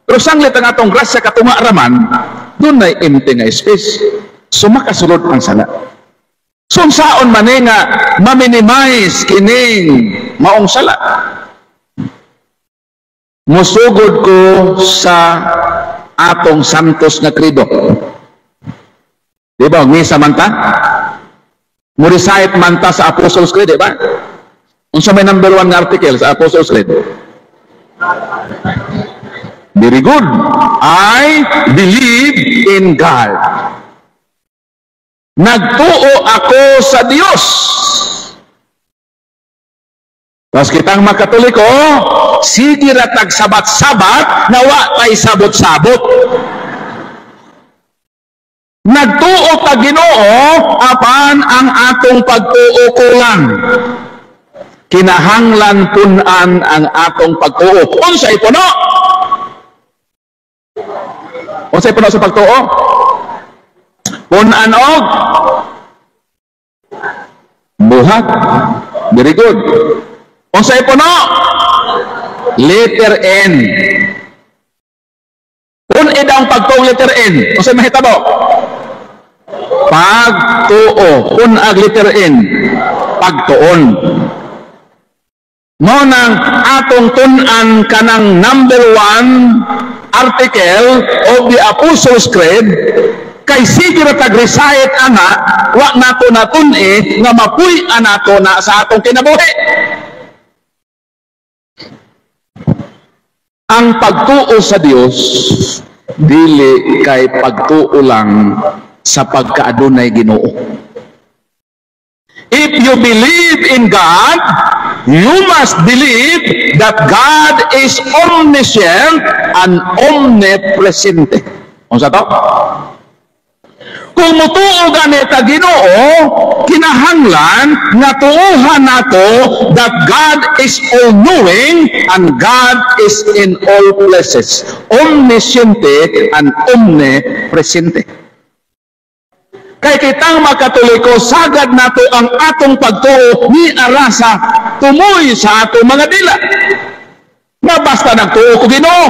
Pero sanglit ang atong grasya katunga raman, doon na empty nga space. So makasulod ang sala. So saon man nga ma-minimize kining maong sala. Musugod ko sa atong santos nga credo. Diba, misa man ta? Murisait man ta sa Apostles' Creed, diba? Unsa may number 1 nga article sa Apostles' Creed? Very good. I believe in God. Nagtuo ako sa Dios. Tapos kitang makatoliko, sige ratag sabat-sabat, nawa tay sabot-sabot. Nagtuo ta Ginoo, apan ang atong pagtuo kulang. Kinahanglan punan ang atong pagtuo. Unsay puno? Unsay puno sa pagtuo? Punan og buhat. Very good. Unsay puno? Letter N. Kung idang pagtuo letter N, unsay mahitabo? Pagtuo. Kung ag letter N, pagtuon. Mo nang atong tunan kanang number 1 article of the Apostles' Creed, kay sige ra tag-recite ana, wa nato natun-i nga mapuy anato na sa atong kinabuhi. Ang pagtuo sa Dios dili kay pagtuo lang sa pagkaadunay Ginoo. If you believe in God, you must believe that God is omniscient and omnipresent. Unsa to? Kung mutuo gani ta Ginoo, kinahanglan nga tuuhan nato that God is all-knowing and God is in all places. Omniscient and omnipresent. Kay kitang makatoliko, sagad nato ang atong pagtuo ni arasa tumoy sa atong mga dila. Nga basta nagtuo ko Ginoo.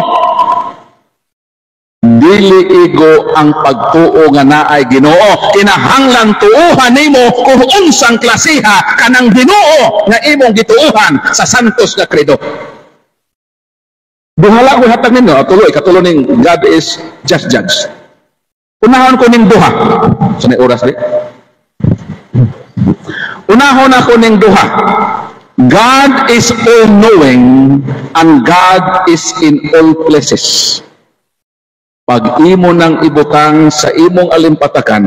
Dili igo ang pagtuo nga naay Ginoo. Kinahanglan tuuhan nimo kung unsang klasiha kanang Ginoo nga imong gituuhan sa santos nga credo. Duhala ko hatag ninyo, katulo ning God is just judge. Unahon ko ning duha. Sa oras di. Unahon ako ning duha. God is all-knowing and God is in all places. Pag imo nang ibutang sa imong alimpatakan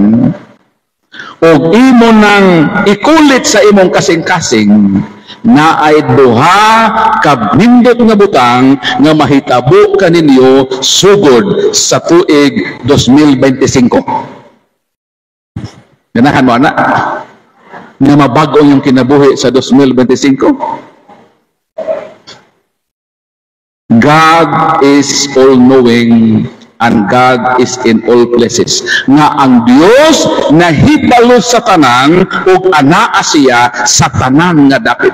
o imo nang ikulit sa imong kasing-kasing, na ay duha kabindot nga butang nga mahitabo kaninyo sugod sa tuig 2025. Ganahan mo anak na mabago yung kinabuhi sa 2025. God is all-knowing and God is in all places. Nga ang Dios nahibalo sa tanan ug anaa siya sa tanan nga dapit.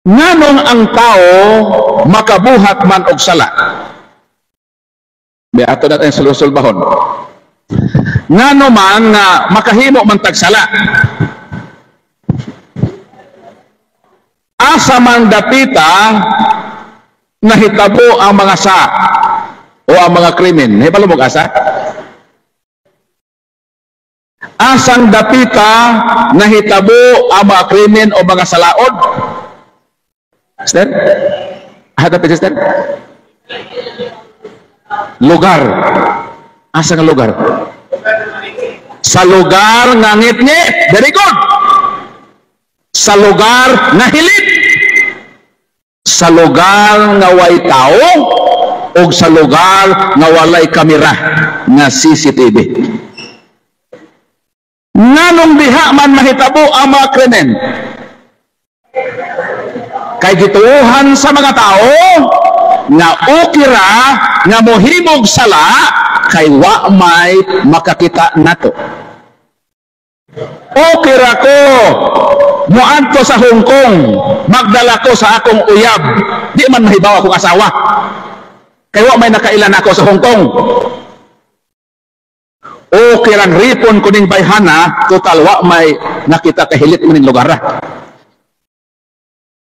Nganong ang tao makabuhat man og sala? Ato natin sa lusulbahon. Ngano man nga makahimo man tag sala? Asa man dapita nahitabo ang mga sa o ang mga krimen. Hibalo mo asa? Asang dapita nahitabo ang mga krimen o mga salaod? Sister? Hadapin, sister? Lugar. Asa nga lugar? Sa lugar nga ngit-ngit. Very good. Sa lugar nga hilit. Sa lugar nga way tao o sa lugar nga walay kamera nga CCTV. Nganong diha man mahitabo ang mga krimen? Kay gituuhan sa mga tao nga ukira nga mohimog sala kay wa may makakita nato. Ukira ko muadto sa Hong Kong, magdala ko sa akong uyab, di man mahibaw akong asawa. Kay wa may nakailan ako sa Hong Kong. O kiran ripon kuning bayhana, total wa may nakita kahilit maning lugar.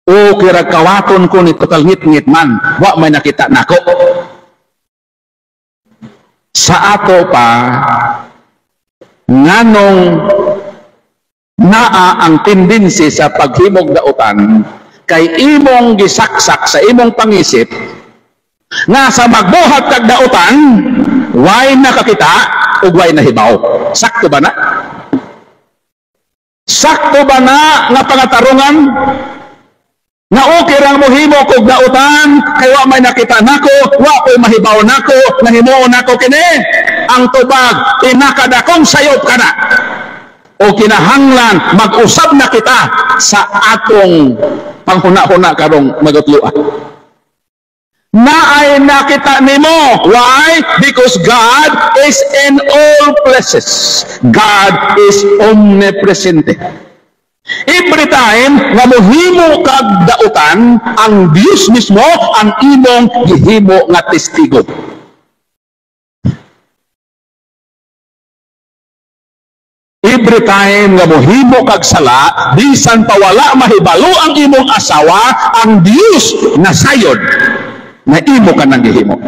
O kira kawaton ko ni total ngit-ngit man, wa may nakita nako. Sa ato pa, nganong naa ang tendency sa paghimog dautan, kay imong gisaksak sa imong pangisip, nga sa magbuhat kag dautan, way nakakita, ug way nahibaw. Sakto ba na? Sakto ba na nga pangatarungan? Nga okay rang mohimo kog dautan, kay wa may nakita nako, wa ko'y mahibaw nako, nahimuon nako kini. Ang tubag, pinakadakong sayop ka na. O kinahanglan, mag-usab na kita sa atong panghuna-huna karong magutluan. Naay nakita nimo. Why? Because God is in all places. God is omnipresent. Every time nga mohimo kag dautan, ang Dios mismo ang imong gihimo nga testigo. Every time nga mohimo kag sala, bisan pa wala mahibalo ang imong asawa, ang Dios na sayod na imo ka nang gihimo.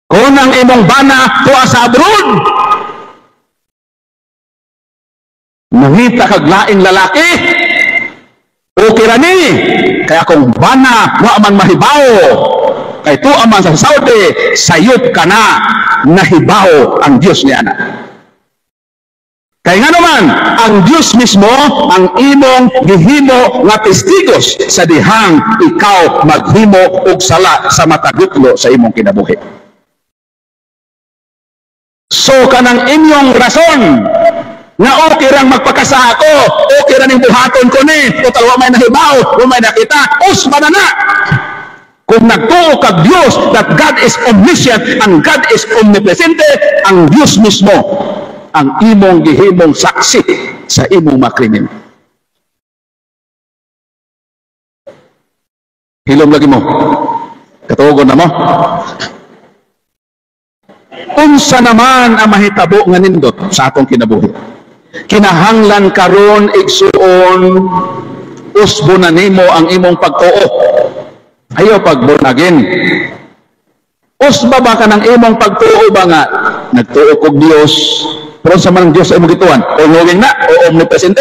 Kung ang imong bana tuwa sa abroad, nangita kag laing lalaki, okay ra ni, kaya kung bana wa man mahibaw, kay tuwa man sa Saudi, sayop ka na, nahibaw ang Dios ni ana. Kaya nga naman, ang Diyos mismo ang imong gihimo nga testigos sa dihang ikaw maghimo og sala sa matagutlo sa imong kinabuhi. So kanang inyong rason nga okay rang magpakasa ako, okay ra ning buhaton ko ni, total wa may nahibaw, wa may nakita, usba na na. Kung nagtuo kag Diyos that God is omniscient and God is omnipresent, ang Diyos mismo ang imong gihimong saksi sa imong makrimen. Hilom lagi mo. Katugon na mo. Unsa naman ang mahitabo nga nindot sa atong kinabuhi? Kinahanglan karon igsuon, usbo na nimo ang imong pagtuo. Ayaw pag-born again. Usba ba ka ng imong pagtuo ba nga nagtuo kog Dios? Pero sa manang Diyos ay magituan, all-knowing na o omnipresente?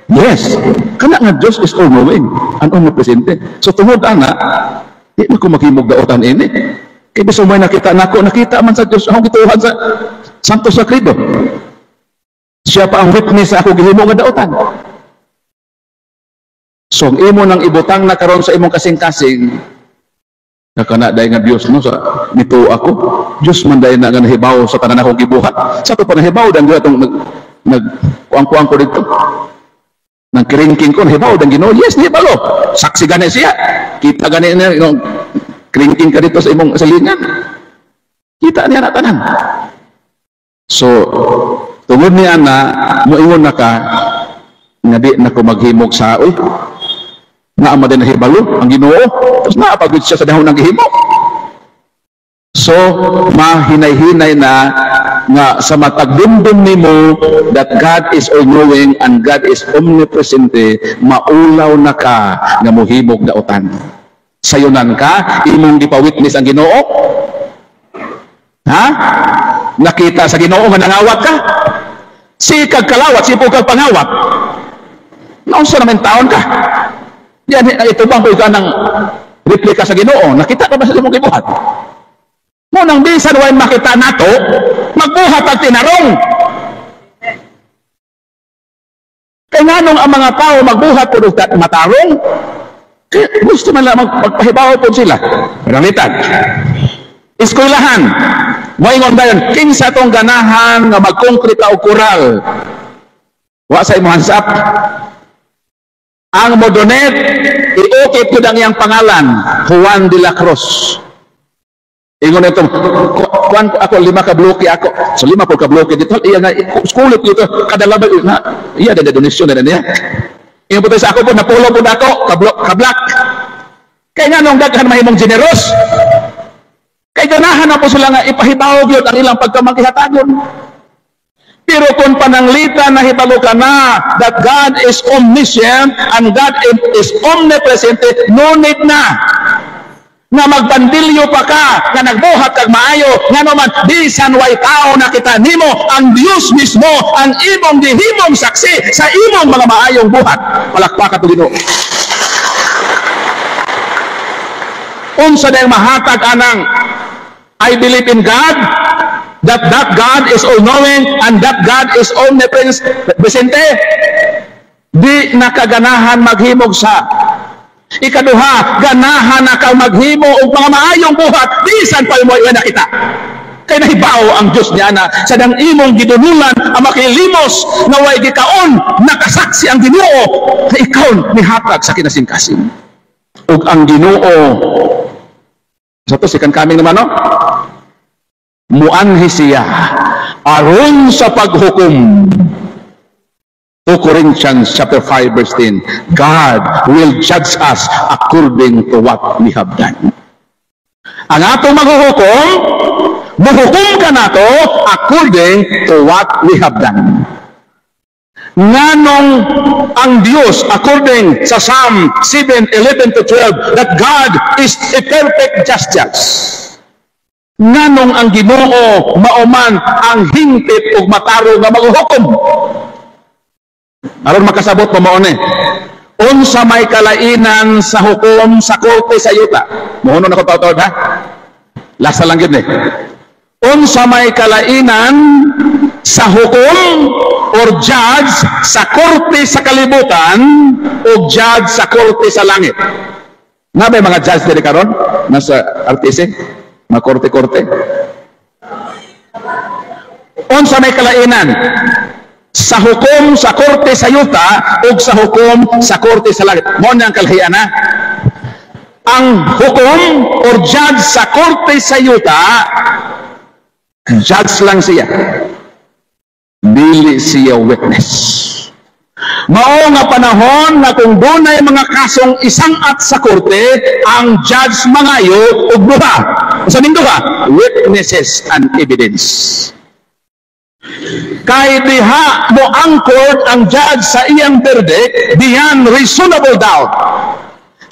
Yes. Kana nga Diyos is all-knowing and omnipresente. So tungod ana, di na ko maghimog dautan ini. Kaya bisa may nakita nako, nakita man sa Diyos, akong gituhan sa Santo Sakrido. Siya pa ang witness sa ako gihimo nga dautan. So ang imo nang ibutang na karon sa imong kasing-kasing, nakana dahi nga Diyos no sa nito ako. Diyos man dahi na nga nahibaw sa tanan akong gibuhat. Sa to pa nahibaw dan gyud atong kuang-kuang ko dito. Nang kiringking ko nahibaw dan Ginoo. Yes, nahibalo. Saksi gani siya. Kita gani na kiringking ka dito sa imong salingan. Kita niya na tanan. So tungod niya na moingon na ka nga di na ko maghimog sa nga ama din nahibalo ang Ginoo, tapos naapagod siya sa dahon ng gihimo. So mahinay-hinay na nga sa matagdumdum nimo that God is all-knowing and God is omnipresent, maulaw na ka nga mohimog dautan. Sayunan ka, imong gipawitness ang Ginoo? Ha? Nakita sa Ginoo nga nangawat ka? Si kag kalawat, si pugag pangawat. Naunsa naman taon ka? Yan, ito bang ikaw ng replika sa Ginoo? Nakita ka ba sa imong gibuhat? Munang bisan way makita nato, magbuhat ang tinarong. Kaya nga nung ang mga tao magbuhat po matarong, gusto man lang magpahibaw po sila. Panalitan. Eskwelahan. Moingon dayon, kinsa tong ganahan nga magkonkreta o kural. Wa sa imong hansap. Ang modonet, iukit ko ang iyang pangalan, Juan de la Cruz. Ingon ito, kuan ko ako, 5 ka bloke ako. So 5 po ka bloke dito, iya nga, skulit dito, kada labay, iya na donasyon na niya. Ingon po sa ako po, napulo po na ako, ka-black. Kaya nga nung daghan mahimong generous, kaya ganahan na po sila nga ipahibawag yun ang ilang pagkamangkihatagon. Pero kung pananglitan na hibalo ka na that God is omniscient and God is omnipresent, no need na nga magbandilyo pa ka nga nagbuhat kag maayo nga naman bisan way tao nakita nimo ang Dios mismo ang imong gihimong saksi sa imong mga maayong buhat. Palakpakan to Ginoo. Unsa day mahatag anang I believe in God, that God is all-knowing and that God is omnipresent. Di nakaganahan maghimog sa. Ikaduha, ganahan na kang maghimo og mga maayong buhat bisan pa mo nakita. Kay nahibaw ang Dios niya na sa dang imong gidunulan ang makilimos nga way gikaon nakasaksi ang Ginoo na ikaw nihatag sa kinasingkasing. Ug ang Ginoo sa to sikan kami naman no? Muanhi siya aron sa paghukom. 2 Corinthians chapter 5 verse 10, God will judge us according to what we have done. Ang atong maghuhukom, muhukom ka nato according to what we have done. Nganong ang Diyos, according sa Psalm 7:11-12, that God is a perfect judge. Nganong ang Ginoo mauman ang hingpit ug mataro nga maghuhukom. Aron makasabot pa mao ni. Unsa may kalainan sa hukom sa korte sa yuta. Mohon na ko tawtod ha. Lasa lang gid ni. Unsa may kalainan sa hukom or judge sa korte sa kalibutan o judge sa korte sa langit. Nga ba mga judge diri karon nasa RTC? Mga korte-korte. Unsa may kalainan sa hukom sa korte sa yuta o sa hukom sa korte sa langit. Mo na ang kalahian na. Ang hukom or judge sa korte sa yuta, judge lang siya. Dili siya witness. Mao nga panahon na kung dunay mga kasong isangat sa korte, ang judge mangayo og duha. Sa duha, witnesses and evidence. Kay diha mo angkor ang judge sa iyang verdict beyond reasonable doubt.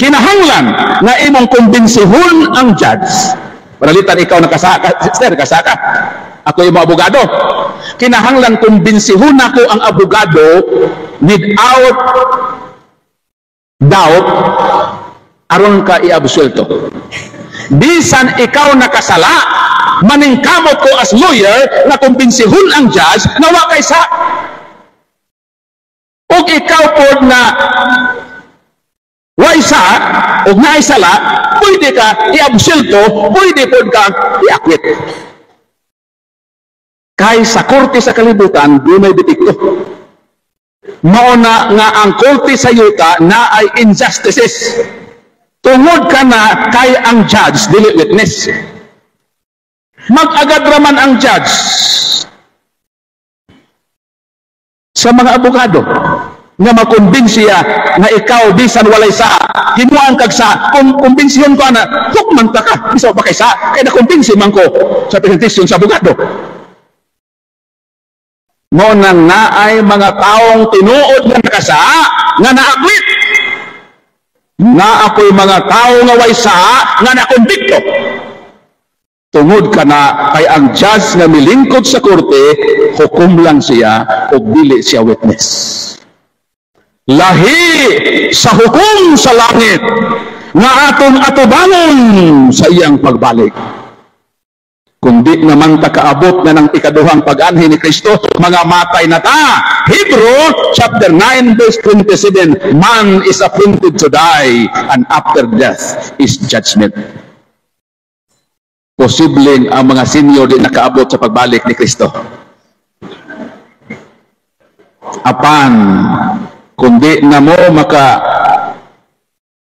Kinahanglan nga imong kumbensihon ang judge. Panalitan ikaw nakasaka, sister, kasaka. Ako yung abogado. Kinahanglan kumbensihon ako ang abogado without doubt aron ka iabsuelto. Bisan ikaw nakasala, maningkamot ko as lawyer na kumbensihon ang judge na wa kay sa. Ug ikaw pod na wa isa ug naisala, pwede ka iabsuelto, pwede pod ka iakwit. Kay sa korte sa kalibutan, dunay bitikto. Mauna nga ang korte sa yuta na ay injustices. Tungod ka na kay ang judge dili witness. Mag-agad raman ang judge sa mga abogado nga makumbinsiya na ikaw bisan walay sa himuan kag sa kumbinsiyon ko na tukman ta ka bisan pa kay sa kay nakumbinsi man ko sa presentation sa abogado. Mo nang naay mga taong tinuod nga nakasa nga naakwit. Na ako'y mga tao nga way sa nga nakonbikto. Tungod ka na kay ang judge nga milingkod sa korte, hukom lang siya o dili siya witness. lahi sa hukom sa langit nga aton atubangon sa iyang pagbalik. Kundi naman ta kaabot na ng ikaduhang pag-anhi ni Kristo, mga matay na ta. Hebrew chapter 9 verse 27, man is appointed to die, and after death is judgment. Posibleng ang mga senior di nakaabot sa pagbalik ni Kristo. Apan, kundi na mo maka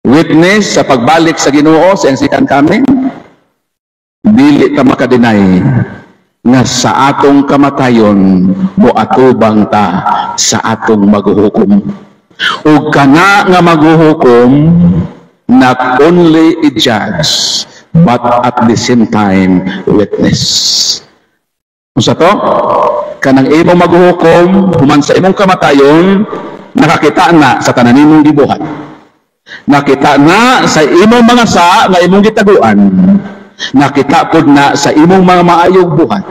witness sa pagbalik sa Ginoo sa second coming, dili ta makadinay nga sa atong kamatayon moatubang ta sa atong maghuhukom. Ug kana nga maghuhukom not only a judge but at the same time witness. Unsa to? Kanang imong maghuhukom human sa imong kamatayon, nakakita na sa tanan nimong gibuhat. Nakita na sa imong mga sa nga imong gitaguan. Nakita pod na sa imong mga maayong buhat.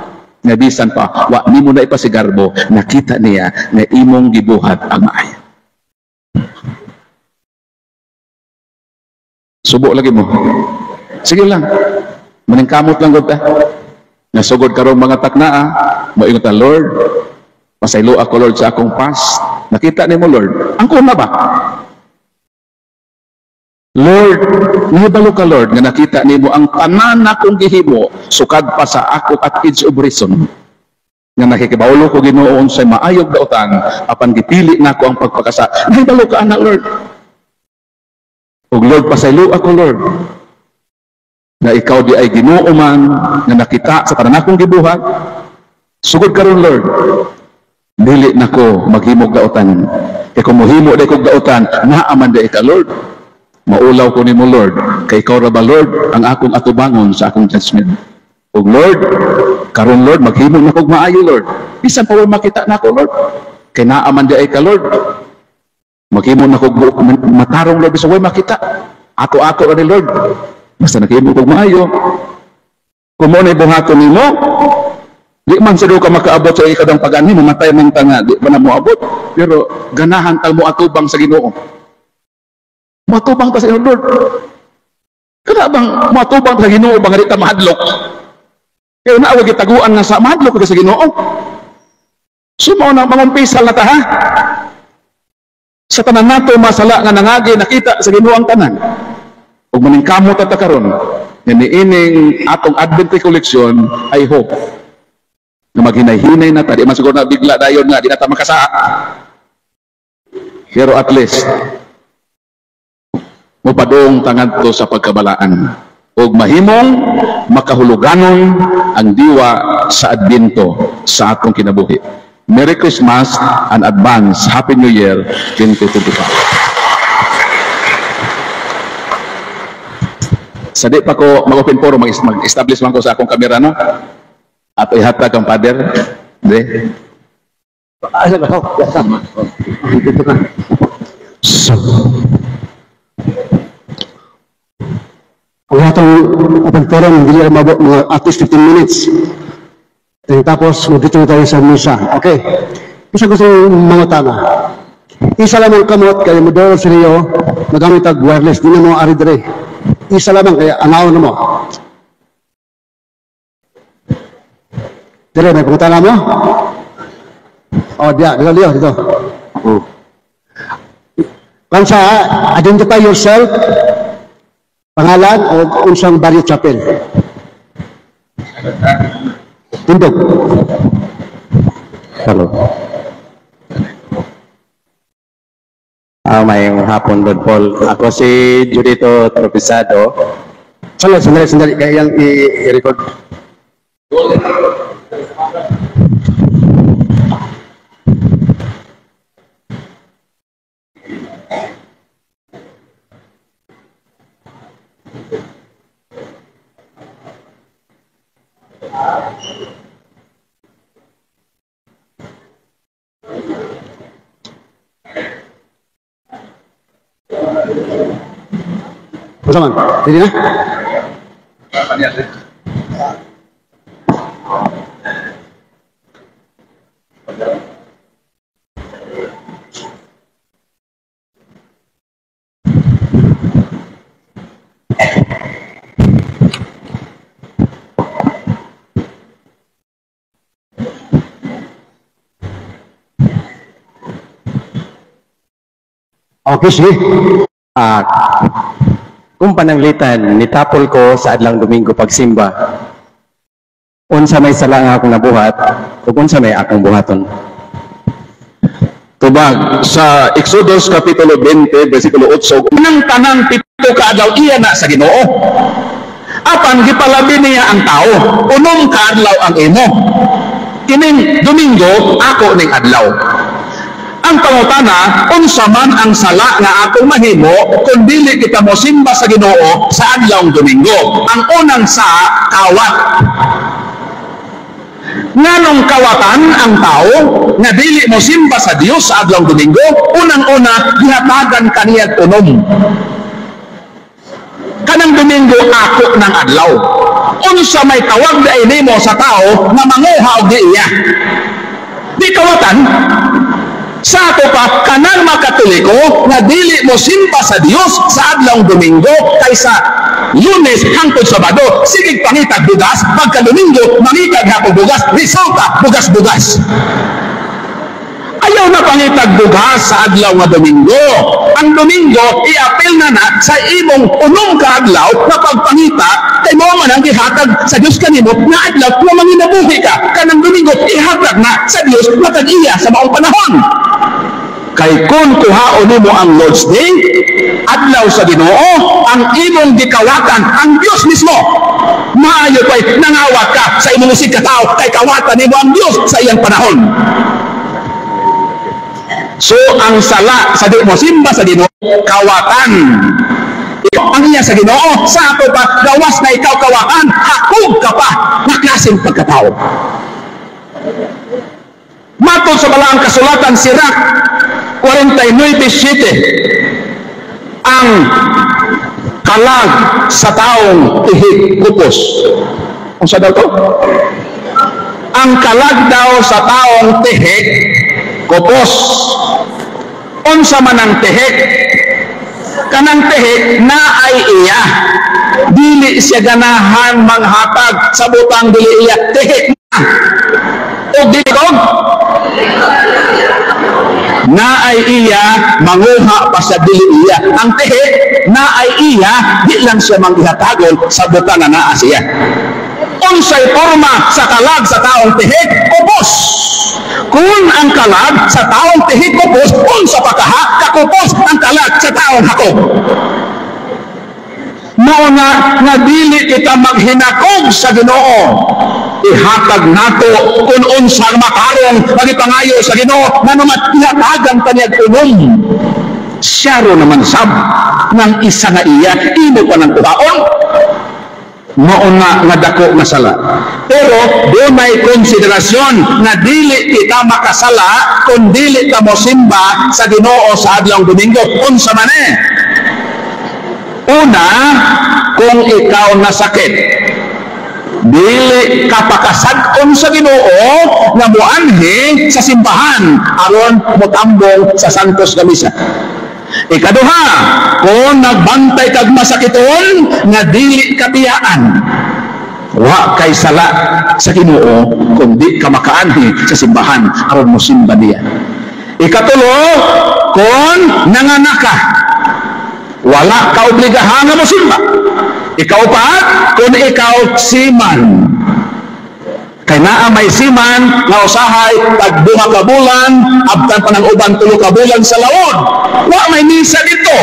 Nga bisan pa, wa nimo na ipasigarbo, nakita niya na imong gibuhat ang maayo. Subo lagi mo. Sige lang. Maningkamot lang gud ta. Nasugod karong mga taknaa, moingon ta, Lord, pasaylo ako Lord sa akong past. Nakita nimo Lord. Angko na ba? Lord, nahibalo ka Lord nga nakita nimo ang tanan akong gihimo sukad pa sa ako at age of reason. Nga nakikibaulo ko Ginoo unsay maayog daotan apan gipili nako ang pagpakasa. Nahibalo ka anak Lord. Ug Lord, pasaylo ako Lord na ikaw di ay Ginoo man nga nakita sa tanan akong gibuhat. Sugod karon Lord, dili nako maghimog daotan. Kay kung mohimo day kog daotan, naa man day ka Lord. Maulaw ko nimo Lord, kay ikaw ra ba Lord ang akong atubangon sa akong judgment. Ug Lord, karon Lord, maghimo na kog maayo Lord. Bisan pa wala makita nako Lord, kay naa man di ay ka Lord. Maghimo na kog matarong Lord bisan wala makita. Ako ra ni Lord. Basta naghimo kog maayo. Kung mo na ibuhaton nimo, di man sa ka makaabot sa ikadang pag-anhi, mamatay man ta nga, di ba na mo abot. Pero ganahan ta mo atubang sa Ginoo. Matubang ta sa Ginoo Lord. Kana bang matubang ta sa Ginoo bang ta mahadlok? Kaya naawag gitaguan nga sa mahadlok ka sa Ginoo. Sumo na mangumpisal na ta ha. Sa tanan nato masala nga nangagi nakita sa Ginoo ang tanan. Ug maningkamot ta karon. Niining atong Advent collection ay hope. Na maghinay-hinay na ta, di man siguro na bigla dayon nga di na ta makasaa. Pero at least mupadong tangadto sa pagkabalaan ug mahimong makahuluganon ang diwa sa Adbento sa atong kinabuhi. Merry Christmas and advance Happy New Year 2025. Sa di pa ko mag-open forum, mag-establish man ko sa akong kamera, no? At ihatag ang Father. Di? Ang atong open forum, hindi na mabot mga at least 15 minutes. Tapos, dito tayo sa misa. Okay. Isa gusto mga tama. Isa lamang kamot, kaya mo doon sa Rio, magamit ang wireless, di na mo aridre. Isa lamang, kaya anaw na mo. Dire, may pangutana mo? O, dito. Kansa, identify yourself, pangalan o unsang Barrio Chapel. Tindog. Hello. May hapon, Lord Paul. Ako si Judito Tropisado. Sandali. Kaya yung i-record. Bersama, jadi na? Okay, sige. Ah, kung pananglitan, nitapol ko sa adlang Domingo pagsimba. Unsa may sala nga akong nabuhat, ug unsa may akong buhaton. Tubag sa Exodus Kapitulo 20, versikulo 8, unang tanang pito ka adlaw iya na sa Ginoo. Apan gipalabi niya ang tao, unom ka adlaw ang imo. Kining Domingo ako ning adlaw. Ang pangutana, unsa man ang sala nga akong mahimo kung dili kita mo simba sa Ginoo sa adlawng Domingo. Ang unang sa kawat. Nganong kawatan ang tao nga dili mo simba sa Dios sa adlawng Domingo, unang-una gihatagan kaniyang unom. Kanang Domingo ako ng adlaw. Unsa may tawag na nimo sa tao nga manguha og di iya. Di kawatan. Sa ato pa kanang makatoliko nga dili mo simba sa Dios sa adlawng Domingo kaysa Lunes hangtod Sabado, sige pangitag bugas, pagka Domingo mangitag hapon bugas, resulta bugas-bugas. Ayaw na pangitag bugas sa adlaw nga Domingo. Ang Domingo iapil na sa imong unong ka adlaw na pagpangita kay mo man ang gihatag sa Dios kanimo nga adlaw nga manginabuhi ka. Kanang Domingo ihatag na sa Dios matag iya sa maong panahon. Kay kung kuhaon nimo ang Lord's Day, adlaw sa Ginoo, ang imong gikawatan ang Dios mismo. Maayo pa'y nangawat ka sa imong usig ka tao kay kawatan nimo ang Dios sa iyang panahon. So ang sala sa di mo simba sa Ginoo, kawatan. Ang iya sa Ginoo, sa ato pa gawas na ikaw kawatan, hakog ka pa na klaseng pagkatao. Matod sa balaang kasulatan Sirach 49:7, ang kalag sa taong tihik kupos. Kung sa daw to? Ang kalag daw sa taong tihik kupos. Unsa man ang tihik? Kanang tihik na ay iya. Dili siya ganahan manghatag sa butang dili iya tihik na. O dili ko? Na ay iya manguha pa sa dili iya. Ang tihik na ay iya di lang siya manghatagon sa butang na naa siya. Unsay forma sa kalag sa taong tihik? Kupos. Kung ang kalag sa taong tihik kupos, unsa pa kaha kakupos ang kalag sa taong hakog. Mao nga dili kita maghinakog sa Ginoo. Ihatag nato kung unsang makarong magipangayo sa Ginoo nga naman ihatagan kaniyang unom. Siya ro naman sab ng isa nga iya imo pa ng kuhaon. Mauna nga dako nga sala. Pero do may konsiderasyon nga dili kita makasala kung dili ka mo simba sa Ginoo sa adlawng Domingo. Unsa man eh? Una, kung ikaw nasakit, dili ka pakasag-on sa Ginoo nga moanhi sa simbahan aron motambong sa Santos nga Misa. Ikaduha, kung nagbantay kag masakiton nga dili ka tiyaan, wa kay sala sa Ginoo kung di ka makaanhi sa simbahan aron mo simba niya. Ikatulo, kung nanganak ka, wala ka obligahan nga mo simba. Ikaw pa, kung ikaw siman, kay naa may siman nga usahay tag 2 ka bulan abtan pa ng uban 3 ka bulan sa laod, wa may misa dito.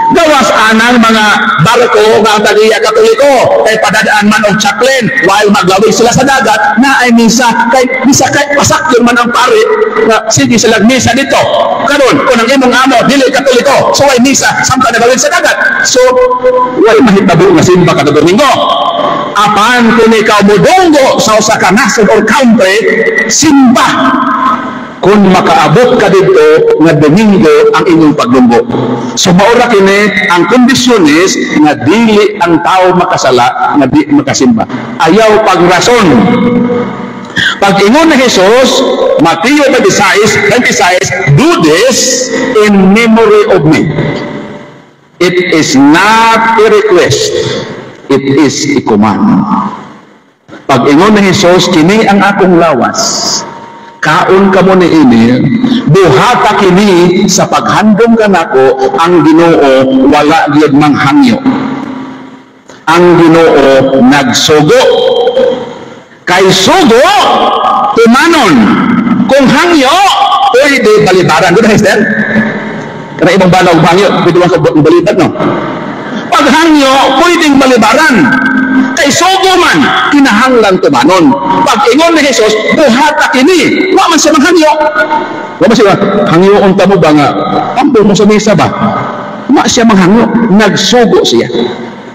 Gawas anang mga barko nga tagiya Katoliko kay padadaan man og chaplain while maglawi sila sa dagat na ay misa kay pasakyon man ang pare nga sige sila misa dito. Karon kung ang imong amo dili Katoliko, so ay misa samtang nagawin sa dagat. So way mahitabo nga simba kada Domingo. Apan kung ikaw modonggo sa usa ka nasod or country, simba kung makaabot ka dito nga Domingo ang inyong paglunggo. So maura kini ang kondisyones nga dili ang tao makasala nga di makasimba. Ayaw pagrason. Pag ingon ni Jesus, Mateo 26, do this in memory of me. It is not a request, it is a command. Pag ingon ni Jesus, kini ang akong lawas. kaon ka mo ni ini, buhata kini sa paghandom ka nako, ang Ginoo wala gyud manghangyo. Ang Ginoo nagsugo. Kay sugo, tumanon. Kung hangyo, pwede balibaran. Good, Esther? Kana ibang balaw hangyo, pwede lang ka balibad, no? Pag hangyo, pwedeng balibaran. Kay sugo man, kinahanglan tumanon. Pag ingon ni Jesus, buhata kini. Wa man siya manghangyo. Wa man siya, hangyo unta mo ba nga? Ambo mo sa misa ba? Wa siya manghangyo. Nagsugo siya.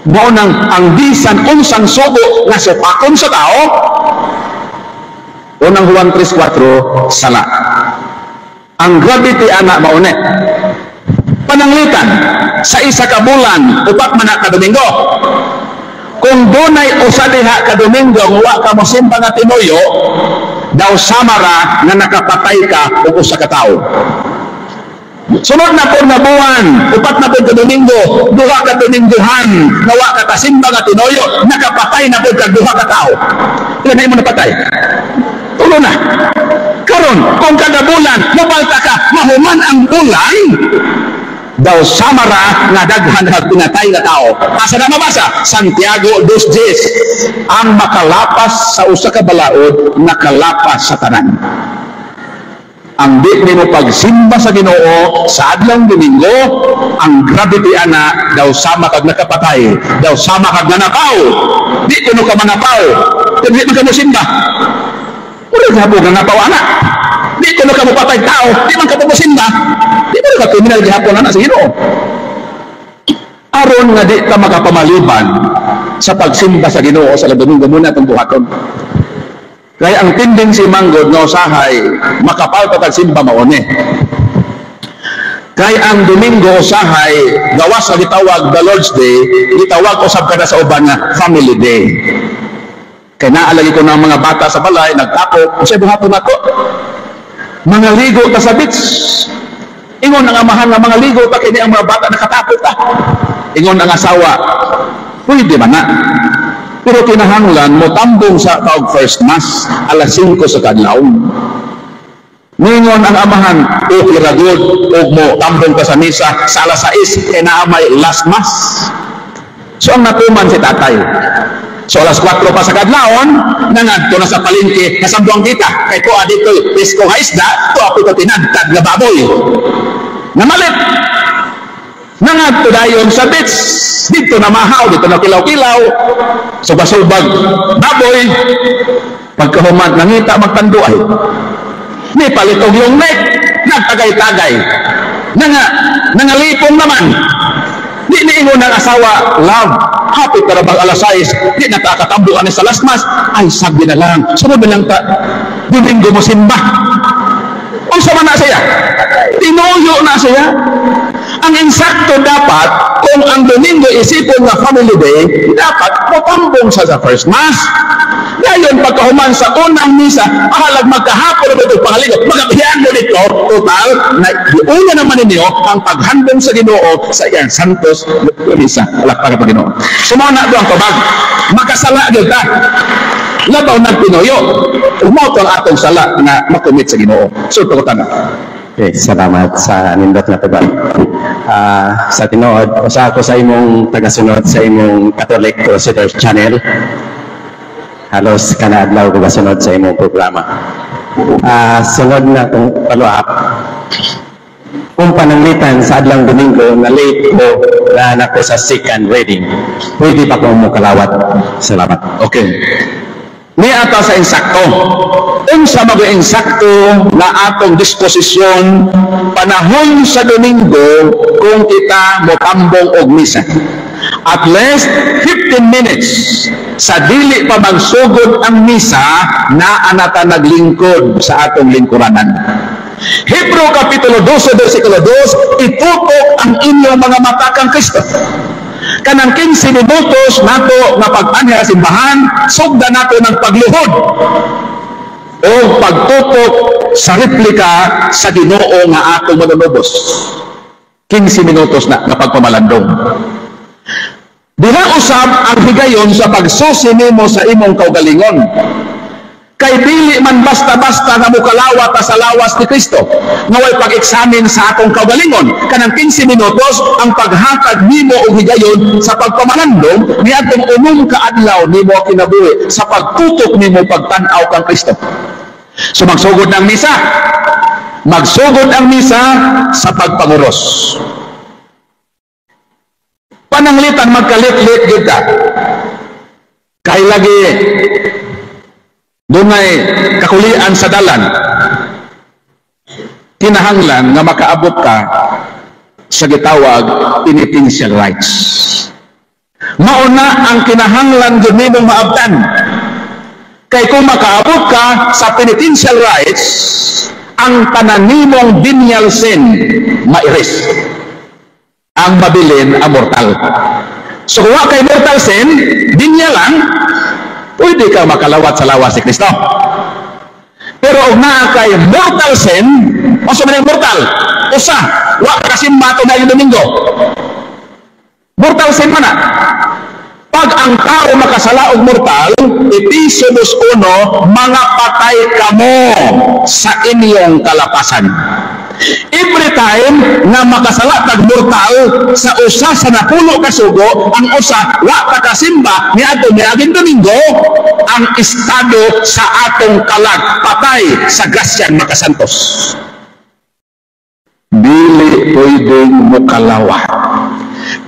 Mao nang ang bisan unsang sugo nga supakon sa tao. Unang Juan 3:4, sala. Ang gravity anak mao ni. Pananglitan sa isa ka bulan, upat man ka Domingo. Kung dunay usa diha ka Domingo wa ka mosimba nga tinuyo, daw samara nga nakapatay ka og usa ka tawo. Sunod na po na buwan, upat na po ka Domingo, duha ka Dominggohan, nawa ka kasimba nga tinuyo, nakapatay na po ka duha ka tao. Ilan na mo napatay? Tulo na. Karon, kung kada bulan, mabalta ka, mahuman ang bulan, daw samara nga daghan nga pinatay na tao. Asa na mabasa? Santiago 2:10. Ang makalapas sa usa ka balaod, nakalapas sa tanan. Ang di mo pagsimba sa Ginoo sa adlong Domingo, ang gravity ana daw sama kag nakapatay, daw sama kag nanakaw. Di kuno ka manapaw, di man ka mo simba. Ura gabo nga napaw ana. Di kuno ka mo patay tao, di man ka mo simba. Di mo ka kriminal gihapon ana sa Ginoo. Aron nga di ka makapamaliban sa pagsimba sa Ginoo sa Domingo muna itong buhaton. Kaya ang tendency manggod nga usahay makapal pa simba maone. Kaya ang Domingo usahay gawas sa gitawag the Lord's Day, gitawag usab kada sa uban nga family day. Kaya naalagi ko ng mga bata sa balay nagtapok, unsay buhaton nako? Mga ligo ta sa beach. Ingon ang amahan nga mga ligo ta kini ang mga bata nakatapok ta. Ingon ang asawa, pwede man na. Pero kinahanglan mo tambong sa taog first mass alas 5 sa kadlawon. Ningon ang amahan, o iragod, o mo tambong ka sa misa sa alas 6 kaya naamay last mass. So ang natuman si tatay. So alas 4 pa sa kadlawon, nangadto na sa palengke, nasambuang kita. Kay ko adito, pisko nga isda, to ako ito tinagtad na baboy. Namalit. Nangadto dayon sa beach, dito na mahaw, dito na kilaw-kilaw, subasubag, baboy, pagkahuman, nangita magtanduay. Ni palitog yung neck, nagtagay-tagay. Nangalipong naman. Di niingon ng asawa, love, happy ka na bang alas 6, di nakakatambuan sa last mass, ay sabi na lang, sunod na lang ta, Domingo mo simba. Unsa man na siya? Tinuyo na siya. Ang insakto dapat, kung ang Domingo isipon nga family day, dapat matambong sa first mass. Ngayon, pagkahuman sa unang misa, ahalag magkahapon na ito pangaligot, magabihan mo dito, total, na iuna naman ninyo ang paghandong sa Ginoo sa iyang Santos Misa. Alakpakan pa Ginoo. Sumuna doon ang pabag. Makasala kita. Labaw ng Pinoyo. Umoto ang atong sala na makumit sa Ginoo. So, tukutan na. Okay, salamat sa nindot na tubag. Sa tinuod, usa ako sa imong tagasunod sa imong Catholic Crusader Channel. Halos kanaadlaw ko kasunod sa imong programa. Sunod na kung follow-up. Kung pananglitan sa adlang Domingo na late ko na anak ko sa second reading, pwede pa kong mukalawat. Salamat. Okay. Ni ata sa insakto. Unsa mga insakto na atong disposisyon panahon sa Domingo kung kita motambong og misa. At least 15 minutes sa dili pa magsugod ang misa na anata naglingkod sa atong lingkuranan. Hebrew Kapitulo 12, versikulo 2, itutok ang inyong mga mata kang Kristo. Kanang 15 minutos nato nga pag-anya sa simbahan, sugda nato ng pagluhod o pagtutok sa replika sa Ginoo nga atong manunubos. 15 minutos na pagpamalandong. Diha usab ang higayon sa pagsusi nimo sa imong kaugalingon. Kay dili man basta-basta nga mukalawat sa lawas ni Kristo. Nga way pag-examine sa atong kaugalingon. Kanang 15 minutos ang paghatag nimo og higayon sa pagpamalandong ni atong unong kaadlaw nimo kinabuhi sa pagtutok nimo pagtan-aw kang Kristo. So magsugod ng misa. Magsugod ang misa sa pagpanguros. Pananglitan magkalit-lit gyud ka. Kay lagi dunay kakulian sa dalan. Kinahanglan nga makaabot ka sa gitawag penitential rites. Mauna ang kinahanglan gyud nimong maabtan. Kay kung makaabot ka sa penitential rites, ang tanan nimong venial sin mairis. Ang mabilin ang mortal. So kung kay mortal sin, dinya lang, pwede ka makalawat sa lawas si Kristo. Pero kung naa kay mortal sin, o sa maning mortal, usa, wa kasimba to na yung Domingo. Mortal sin man na. Pag ang tao makasala og mortal, Ephesians 1, mga patay kamo sa inyong kalapasan. Every time na makasala tag mortal sa usa sa napulo ka sugo, ang usa wa pakasimba ni adto miaging Domingo, ang estado sa atong kalag patay sa grasyan makasantos. Dili pwedeng mukalawat.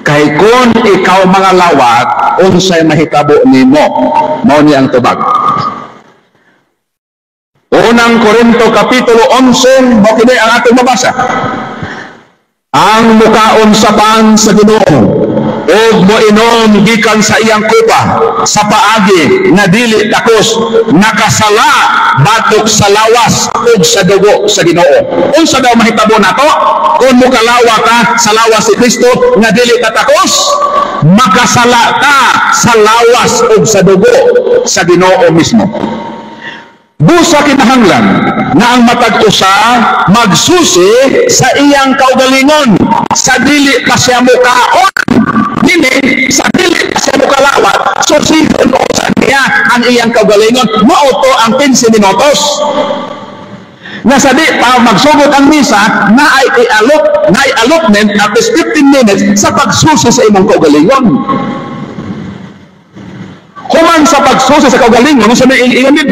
Kay kung ikaw mga lawat, unsay mahitabo nimo, mao ni ang tubag. Unang Korinto Kapitulo 11, mo kini ang atong mabasa. Ang mukaon sa pan sa Ginoo, og moinom gikan sa iyang kupa, sa paagi na dili takos, nakasala batok sa lawas ug sa dugo sa Ginoo. Unsa daw mahitabo nato? Kung mukalawa ka sa lawas si Kristo nga dili ka takos, makasala ka sa lawas ug sa dugo sa Ginoo mismo. Busa kinahanglan na ang matag usa magsusi sa iyang kaugalingon, sa dili pa siya mukaon, dili sa dili pa siya mukalawat, susigon ko sa niya ang iyang kaugalingon. Mao to ang 15 minutos. Nasa di pa magsugod ang misa na ay allotment at least 15 minutes sa pagsusi sa imong kaugalingon. Kuman sa pagsusi sa kaugalingon, sa may iingamid.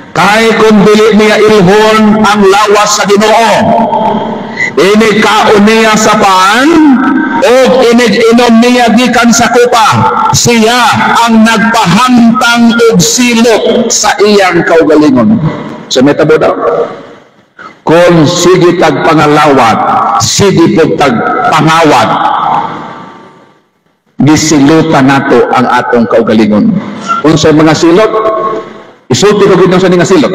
Kay kung dili niya ilhon ang lawas sa Ginoo, inig kaon niya sa paan, o inig inom niya gikan sa kupa, siya ang nagpahamtang og silot sa iyang kaugalingon. So may tabo daw. Kung sige tag pangalawat, sige po tag pangawat, gisilutan nato ang atong kaugalingon. Kung sa mga silot, isulti ko gud sa nga silot.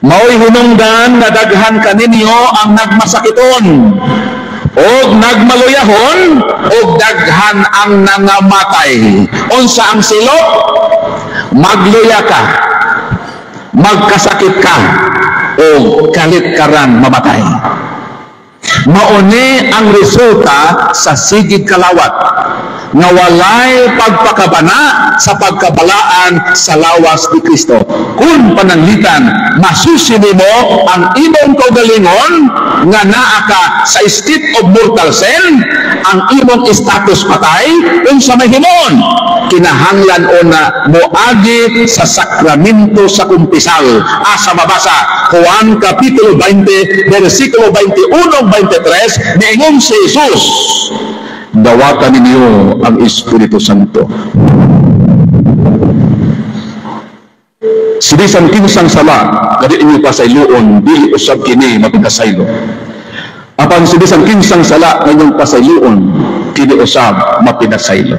Mao'y hinungdan na daghan kaninyo ang nagmasakiton, og nagmaluyahon, og daghan ang nangamatay. Unsa ang silot? Magluya ka, magkasakit ka, o kalit karan mamatay. Mauni ang resulta sa sigid kalawat nga walay pagpakabana sa pagkabalaan sa lawas ni Kristo. Kung pananglitan, masusi nimo ang imong kaugalingon nga naa ka sa state of mortal sin, ang imong status patay, kung sa mahimon, kinahanglan una moagi sa sakramento sa kumpisal. Asa mabasa, Juan Kapitulo 20, versikulo 21-23, niingon si Jesus, dawatan ninyo ang Espiritu Santo. Sibisan kinsang sala, kadi inyo pasayloon, dili usab kini mapinasaylo. Apan sibisan kinsang sala, ngayong pasayloon, kini usab mapinasaylo.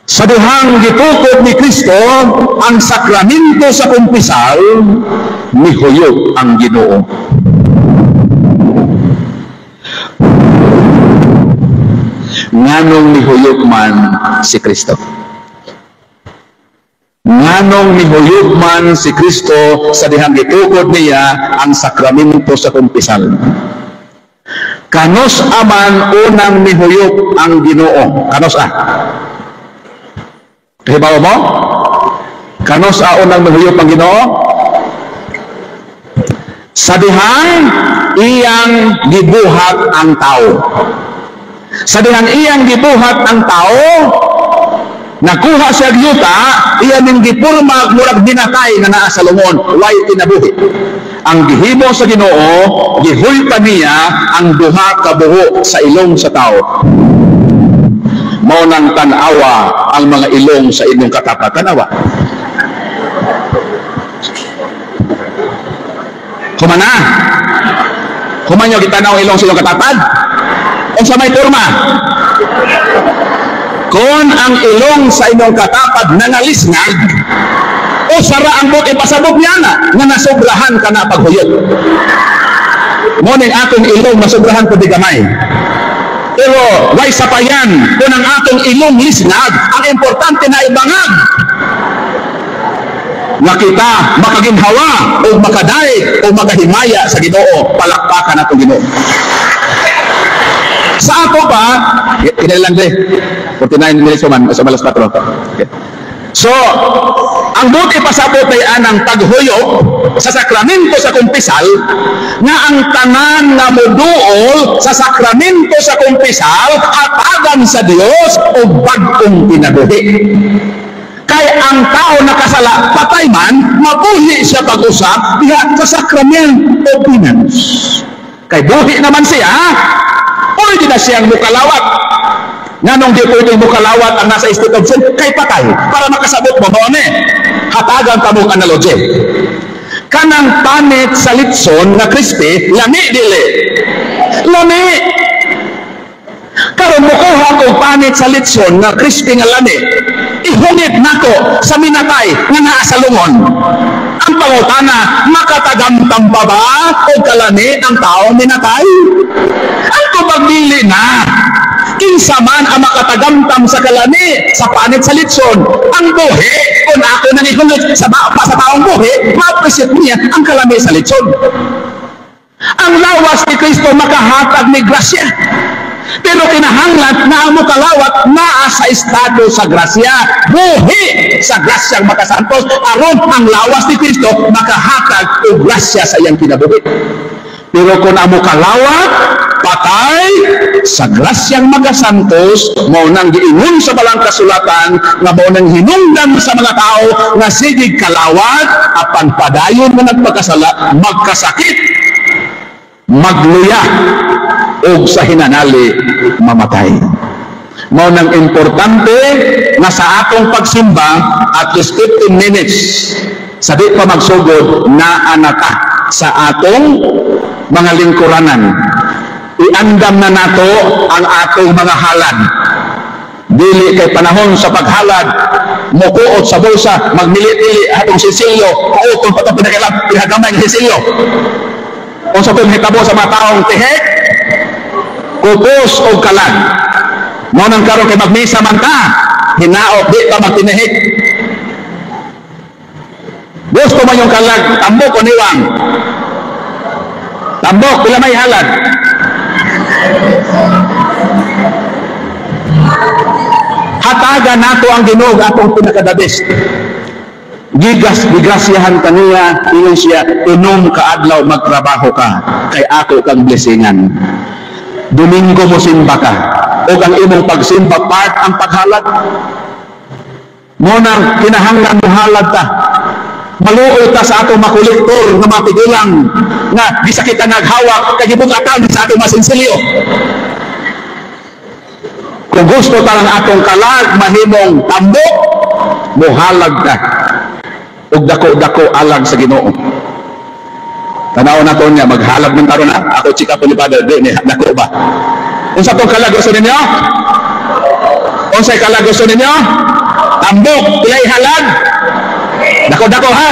Sa duhang gitukod ni Kristo, ang sakramento sa kumpisal, nihuyog ang Ginoo. Nganong nihuyog man si Kristo. Nganong nihuyog man si Kristo sa dihang gitukod niya ang sakramento sa kumpisal. Kanos aman unang nihuyog ang Ginoo. Kanos Kahibaw mo? Kanos aon ang mahuyop ang Ginoo? Sa dihang iyang gibuhat ang tao. Sa dihang iyang gibuhat ang tao, nakuha siya yuta, iyan yung gipurma murag binatay na naa sa lungon, way tinabuhi. Ang gihimo sa Ginoo, gihulta niya ang duha ka buho sa ilong sa tao. Mao nang tan-awa ang mga ilong sa inyong katapat. Tanawa. Kumana? Kumanyo gitanaw ilong sa inyong katapad? Unsa may turma? Kung ang ilong sa inyong katapad nangalisngag, o sara ang buti pasabot niya na, nga nasobrahan ka na paghuyot. Ngunit atong ilong nasobrahan ko di gamay. Pero way sapayan, kung ang atong ilong lisngag, ang importante na ibangag. Nga kita makaginhawa o makadaig o makahimaya sa Ginoo, palakpakan atong Ginoo. Sa ako pa, lang 49 minutes man, sa malas 4. Okay. So, ang buti pasabot ay anang paghuyo sa sakramento sa kumpisal, nga ang tanan nga moduol sa sakramento sa kumpisal, hatagan sa Dios o bagong pinabuhi. Kay ang tao nakasala, patay man, mabuhi siya pag-usap diha sa sakramento pinanus. Kay buhi naman siya, pwede na siyang mukalawat. Nga nung di pwedeng mukalawat ang nasa state of sin, kay patay. Para makasabot mo, hatagan ka mong analogy. Kanang panit sa litson na crispy, lami dili. Lami. Karon mukuha kong panit sa litson na crispy nga lami. Ihungit nako sa minatay nga naa sa lungon. Ang pangutana, makatagamtang pa ba o kalani ang tao minatay? Ang kumagbili na. Kinsa man ang makatagamtam sa kalani sa panit sa litson, ang buhi, kung ako nanihulog sa taong buhi, ma-appreciate niya ang kalami sa litson. Ang lawas ni Kristo makahatag ni grasya. Pero kinahanglan na ang mukalawat naa sa estado sa grasya, buhi sa grasyang makasantos, aron ang lawas ni Kristo makahatag o grasya sa iyang kinabuhi. Pero kung ang mukalawat, patay sa grasyang magasantos, mao nang giingon sa balang kasulatan, nga mao nang hinungdan sa mga tao nga sige kalawat apan padayon nga nagpakasala, magkasakit, magluya, o sa hinanali mamatay. Mao nang importante nga sa atong pagsimba at least 15 minutes sa di pa magsugod na anata sa atong mga lingkuranan. Iandam na nato ang atong mga halad. Dili kay panahon sa paghalad, mukuot sa bulsa, magmili-ili atong sisilyo, kuotong patong pinagamay ng sisilyo. Kung sa itong hitabo sa mga taong tihek, kupos o kalag. Mo nang karon kay magmisa man ka, hinaot, di ka magtinihik. Gusto man yung kalag, tambok o niwang. Tambok, pila may halad. Hatagan nato ang Ginoo atong pinakadabis. Gigrasyahan kaniya, ingon siya, inom kaadlaw magtrabaho ka, kay ako kang blessingan. Domingo mo simba ka, o ang imong pagsimba part ang paghalad. Munang kinahanglan mo halad ta. Maluoy ta sa atong makolektor nga mapigulang nga gisakit ang naghawak kay gibugatan sa atong masinsilyo. Kung gusto ta ng atong kalag mahimong tambok, muhalag ta ug dako-dako alag sa Ginoo. Tanaw na to niya maghalab ng karon ako chika po ni Father di ni dako ba. Unsa tong kalag gusto ninyo? Unsay kalag gusto ninyo? Tambok, pilay halad. Dako-dako ha.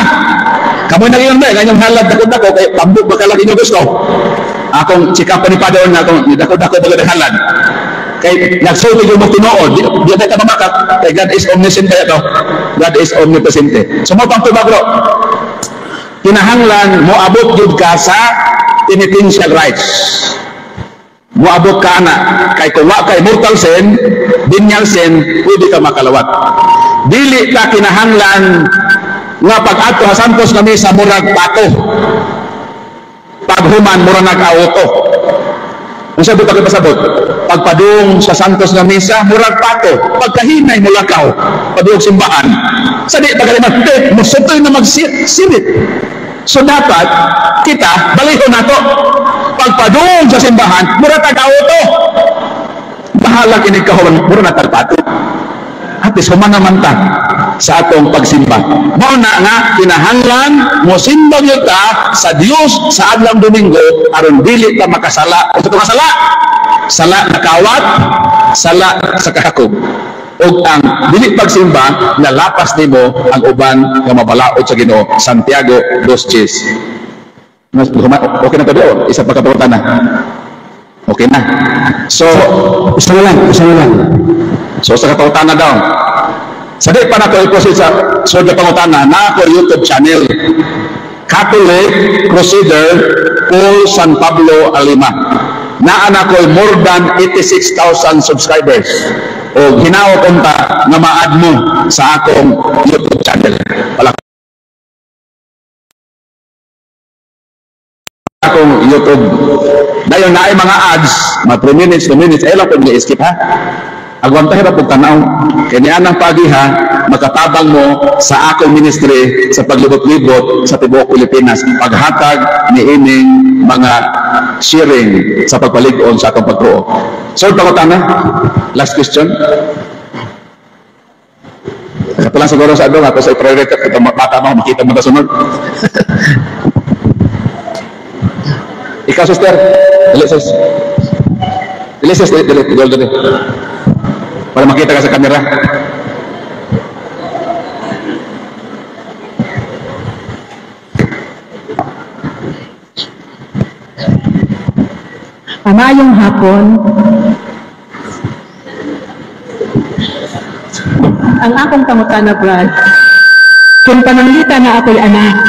Kamu na yun ba? Ganyang halad dako-dako kay tambok ba kalag inyo gusto? Akong chika po ni Father na akong dako-dako ba halad. Kay nagsulti yung magtinuod, di tayo mamakak, kay God is omniscient kaya to, God is omnipresent. So mo pang tubag bro, kinahanglan mo abot yun ka sa penitential rights. Mo abot ka na, kay kung wa kay mortal sin, venial sin, pwede ka makalawat. Dili ka kinahanglan nga pag-ato sa Santos kami sa murag pato. Paghuman murag nag-auto. Ang sabi ko pasabot, pagpadung sa Santos nga misa, murag pato. Pagkahinay mulakaw, padung simbahan. Sadi pagkaliman, musutoy na magsirit. So dapat kita balihon nato. Pagpadung sa simbahan, murag nag-auto. Bahala kinig kahon, murag nagpato. At least human ta sa atong pagsimba. Mao na nga kinahanglan mo simba gyud ta sa Dios sa adlaw Domingo aron dili ta makasala. Unsa ka sala? Sala nakawat, sala sa kahakog. Ug ang dili pagsimba nalapas nimo ang uban nga mabalaod sa Ginoo. Santiago 2:10. Okay na to daw. Isa pa kapagutan na. Okay na. So, Isa na lang. so sa katawtan na daw. Sa di pa na ito i-proceed sa pangutana na ako YouTube channel. Catholic Crusader Paul San Pablo Alima. Naan ako more than 86,000 subscribers. O hinaot unta na ma-add mo sa akong YouTube channel. Akong YouTube. Dayon na ay mga ads, mga 3 minutes, 2 minutes, ay lang po i-skip ha. Agwanta hirap po tanaw. Kaya ang pagiha, makatabang mo sa akong ministry sa paglibot-libot sa tibuok Pilipinas. Paghatag ni ining mga sharing sa pagpalig-on sa akong pagtuo. So, pangutana, last question. Ito lang siguro sa adong, ako sa i-priority, ito bata mo, makita mo na sunod. Ikaw, sister. Dali, sis. Dali. Para makita ka sa kamera. Pamayong hapon. Ang akong pangutana, Brad, kung pananglita na ako'y anak,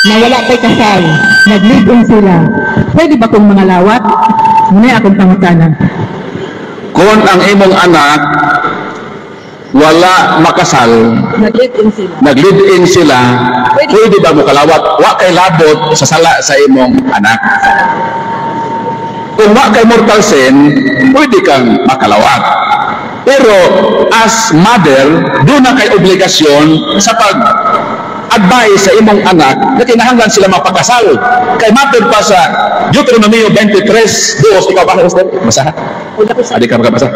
na wala kay kasal, nag-live-in sila, pwede ba kong mga lawat? Muna akong pangutana. Kung ang imong anak wala makasal, nag-live-in sila, pwede ba mo kalawat? Wa kay labot sa sala sa imong anak. Kung wa kay mortal sin, pwede kang makalawat. Pero as mother, doon na kay obligasyon sa pag-advise sa imong anak na kinahanglan sila mapakasal. Kay matod pa sa Deuteronomio 23:2, ikaw ba, Esther? Basaha? Adi ka makabasa?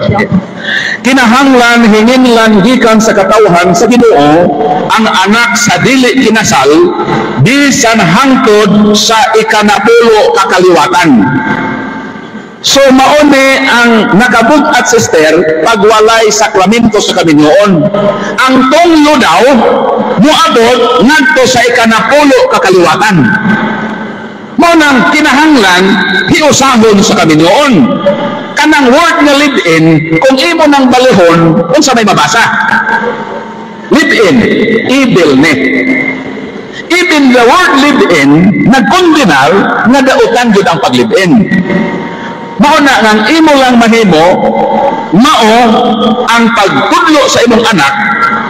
Kinahanglan, hinginlan, gikan sa katawhan sa Ginoo ang anak sa dili kinasal bisan hangtod sa ikanapulo kakaliwatan. So mauni ang nakabug-at sister pagwalay sakramento sa kaminyoon. Ang tunglo daw muabot ngadto sa ikanapulo kakaliwatan. Mo nang kinahanglan hiusahon sa kaminyoon. Kanang word nga live-in kung imo nang balihon unsa may mabasa. Live-in, evil ni. Even the word live-in nagkondinar nga dautan jud ang pag-live-in. Mao na nang imo lang mahimo mao ang pagtudlo sa imong anak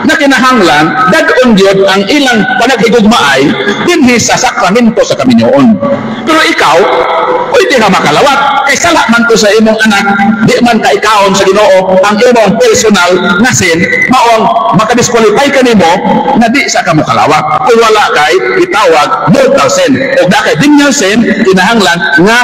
na kinahanglan dag-on gyud ang ilang panaghigugmaay dinhi sa sakramento sa kaminyoon. Pero ikaw pwede ka makalawat kay sala man to sa imong anak, di man ka ikaon sa Ginoo ang imong personal na sin, maong makadisqualify ka nimo na di sa ka makalawat kung wala kay itawag mortal sin o da kay venial sin. Kinahanglan nga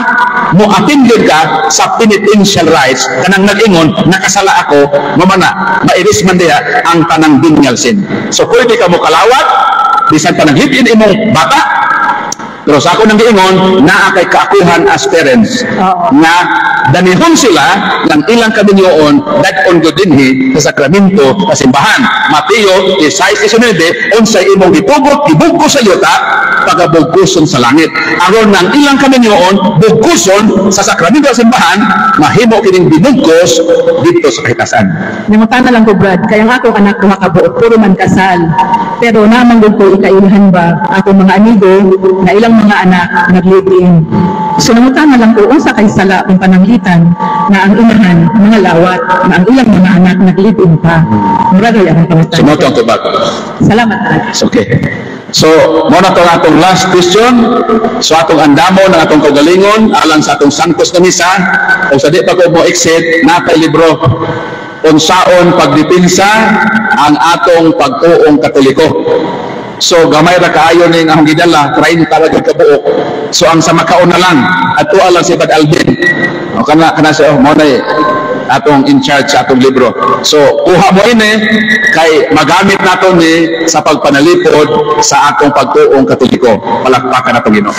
mo attended ka sa penitential rites kanang nag-ingon nakasala ako mamana mairis man diha ang tanang venial sin. So pwede ka mo kalawat bisan pa nag-live-in imong bata. Pero sa ako nang giingon naa kay kaakuhan as parents nga danihon sila ng ilang kaminyoon dag-on gyud dinhi sa sakramento sa simbahan. Mateo 6:19 unsay imong gitugot gibugko sa yuta pagabugkuson sa langit. Aron ng ilang kaminyoon bugkuson sa sakramento sa simbahan mahimo kining binugkos dito sa kahitasan. Nimutana lang ko, Brad, kaya ang akong anak duha ka buot puro man kasal. Pero namang gud ko ikailhan ba akong mga amigo na ilang mga anak nag-live-in. So nangutana lang ko unsa kay sala kung pananglitan na ang inahan mga lawat na ang ilang mga anak naglibin pa. Mura gyud akong pangutana. So mo ang tubag. Salamat Brad. Okay. So, mo na to atong last question. So, atong andamo ng atong kagalingon alang sa atong Santos na misa. O sa di pa ko mo exit, napay libro unsaon pagdepensa ang atong pagtuong Katoliko. So, gamay ra kaayo ning akong gidala, 30 ra gyud ka buok. So, ang sa makaon na lang, ato alang si Bad Alvin. O kana siya, mo na atong in charge sa atong libro. So, kuha mo ini kay magamit nato ni sa pagpanalipod sa atong pagtuong Katoliko. Palakpakan natong Ginoo.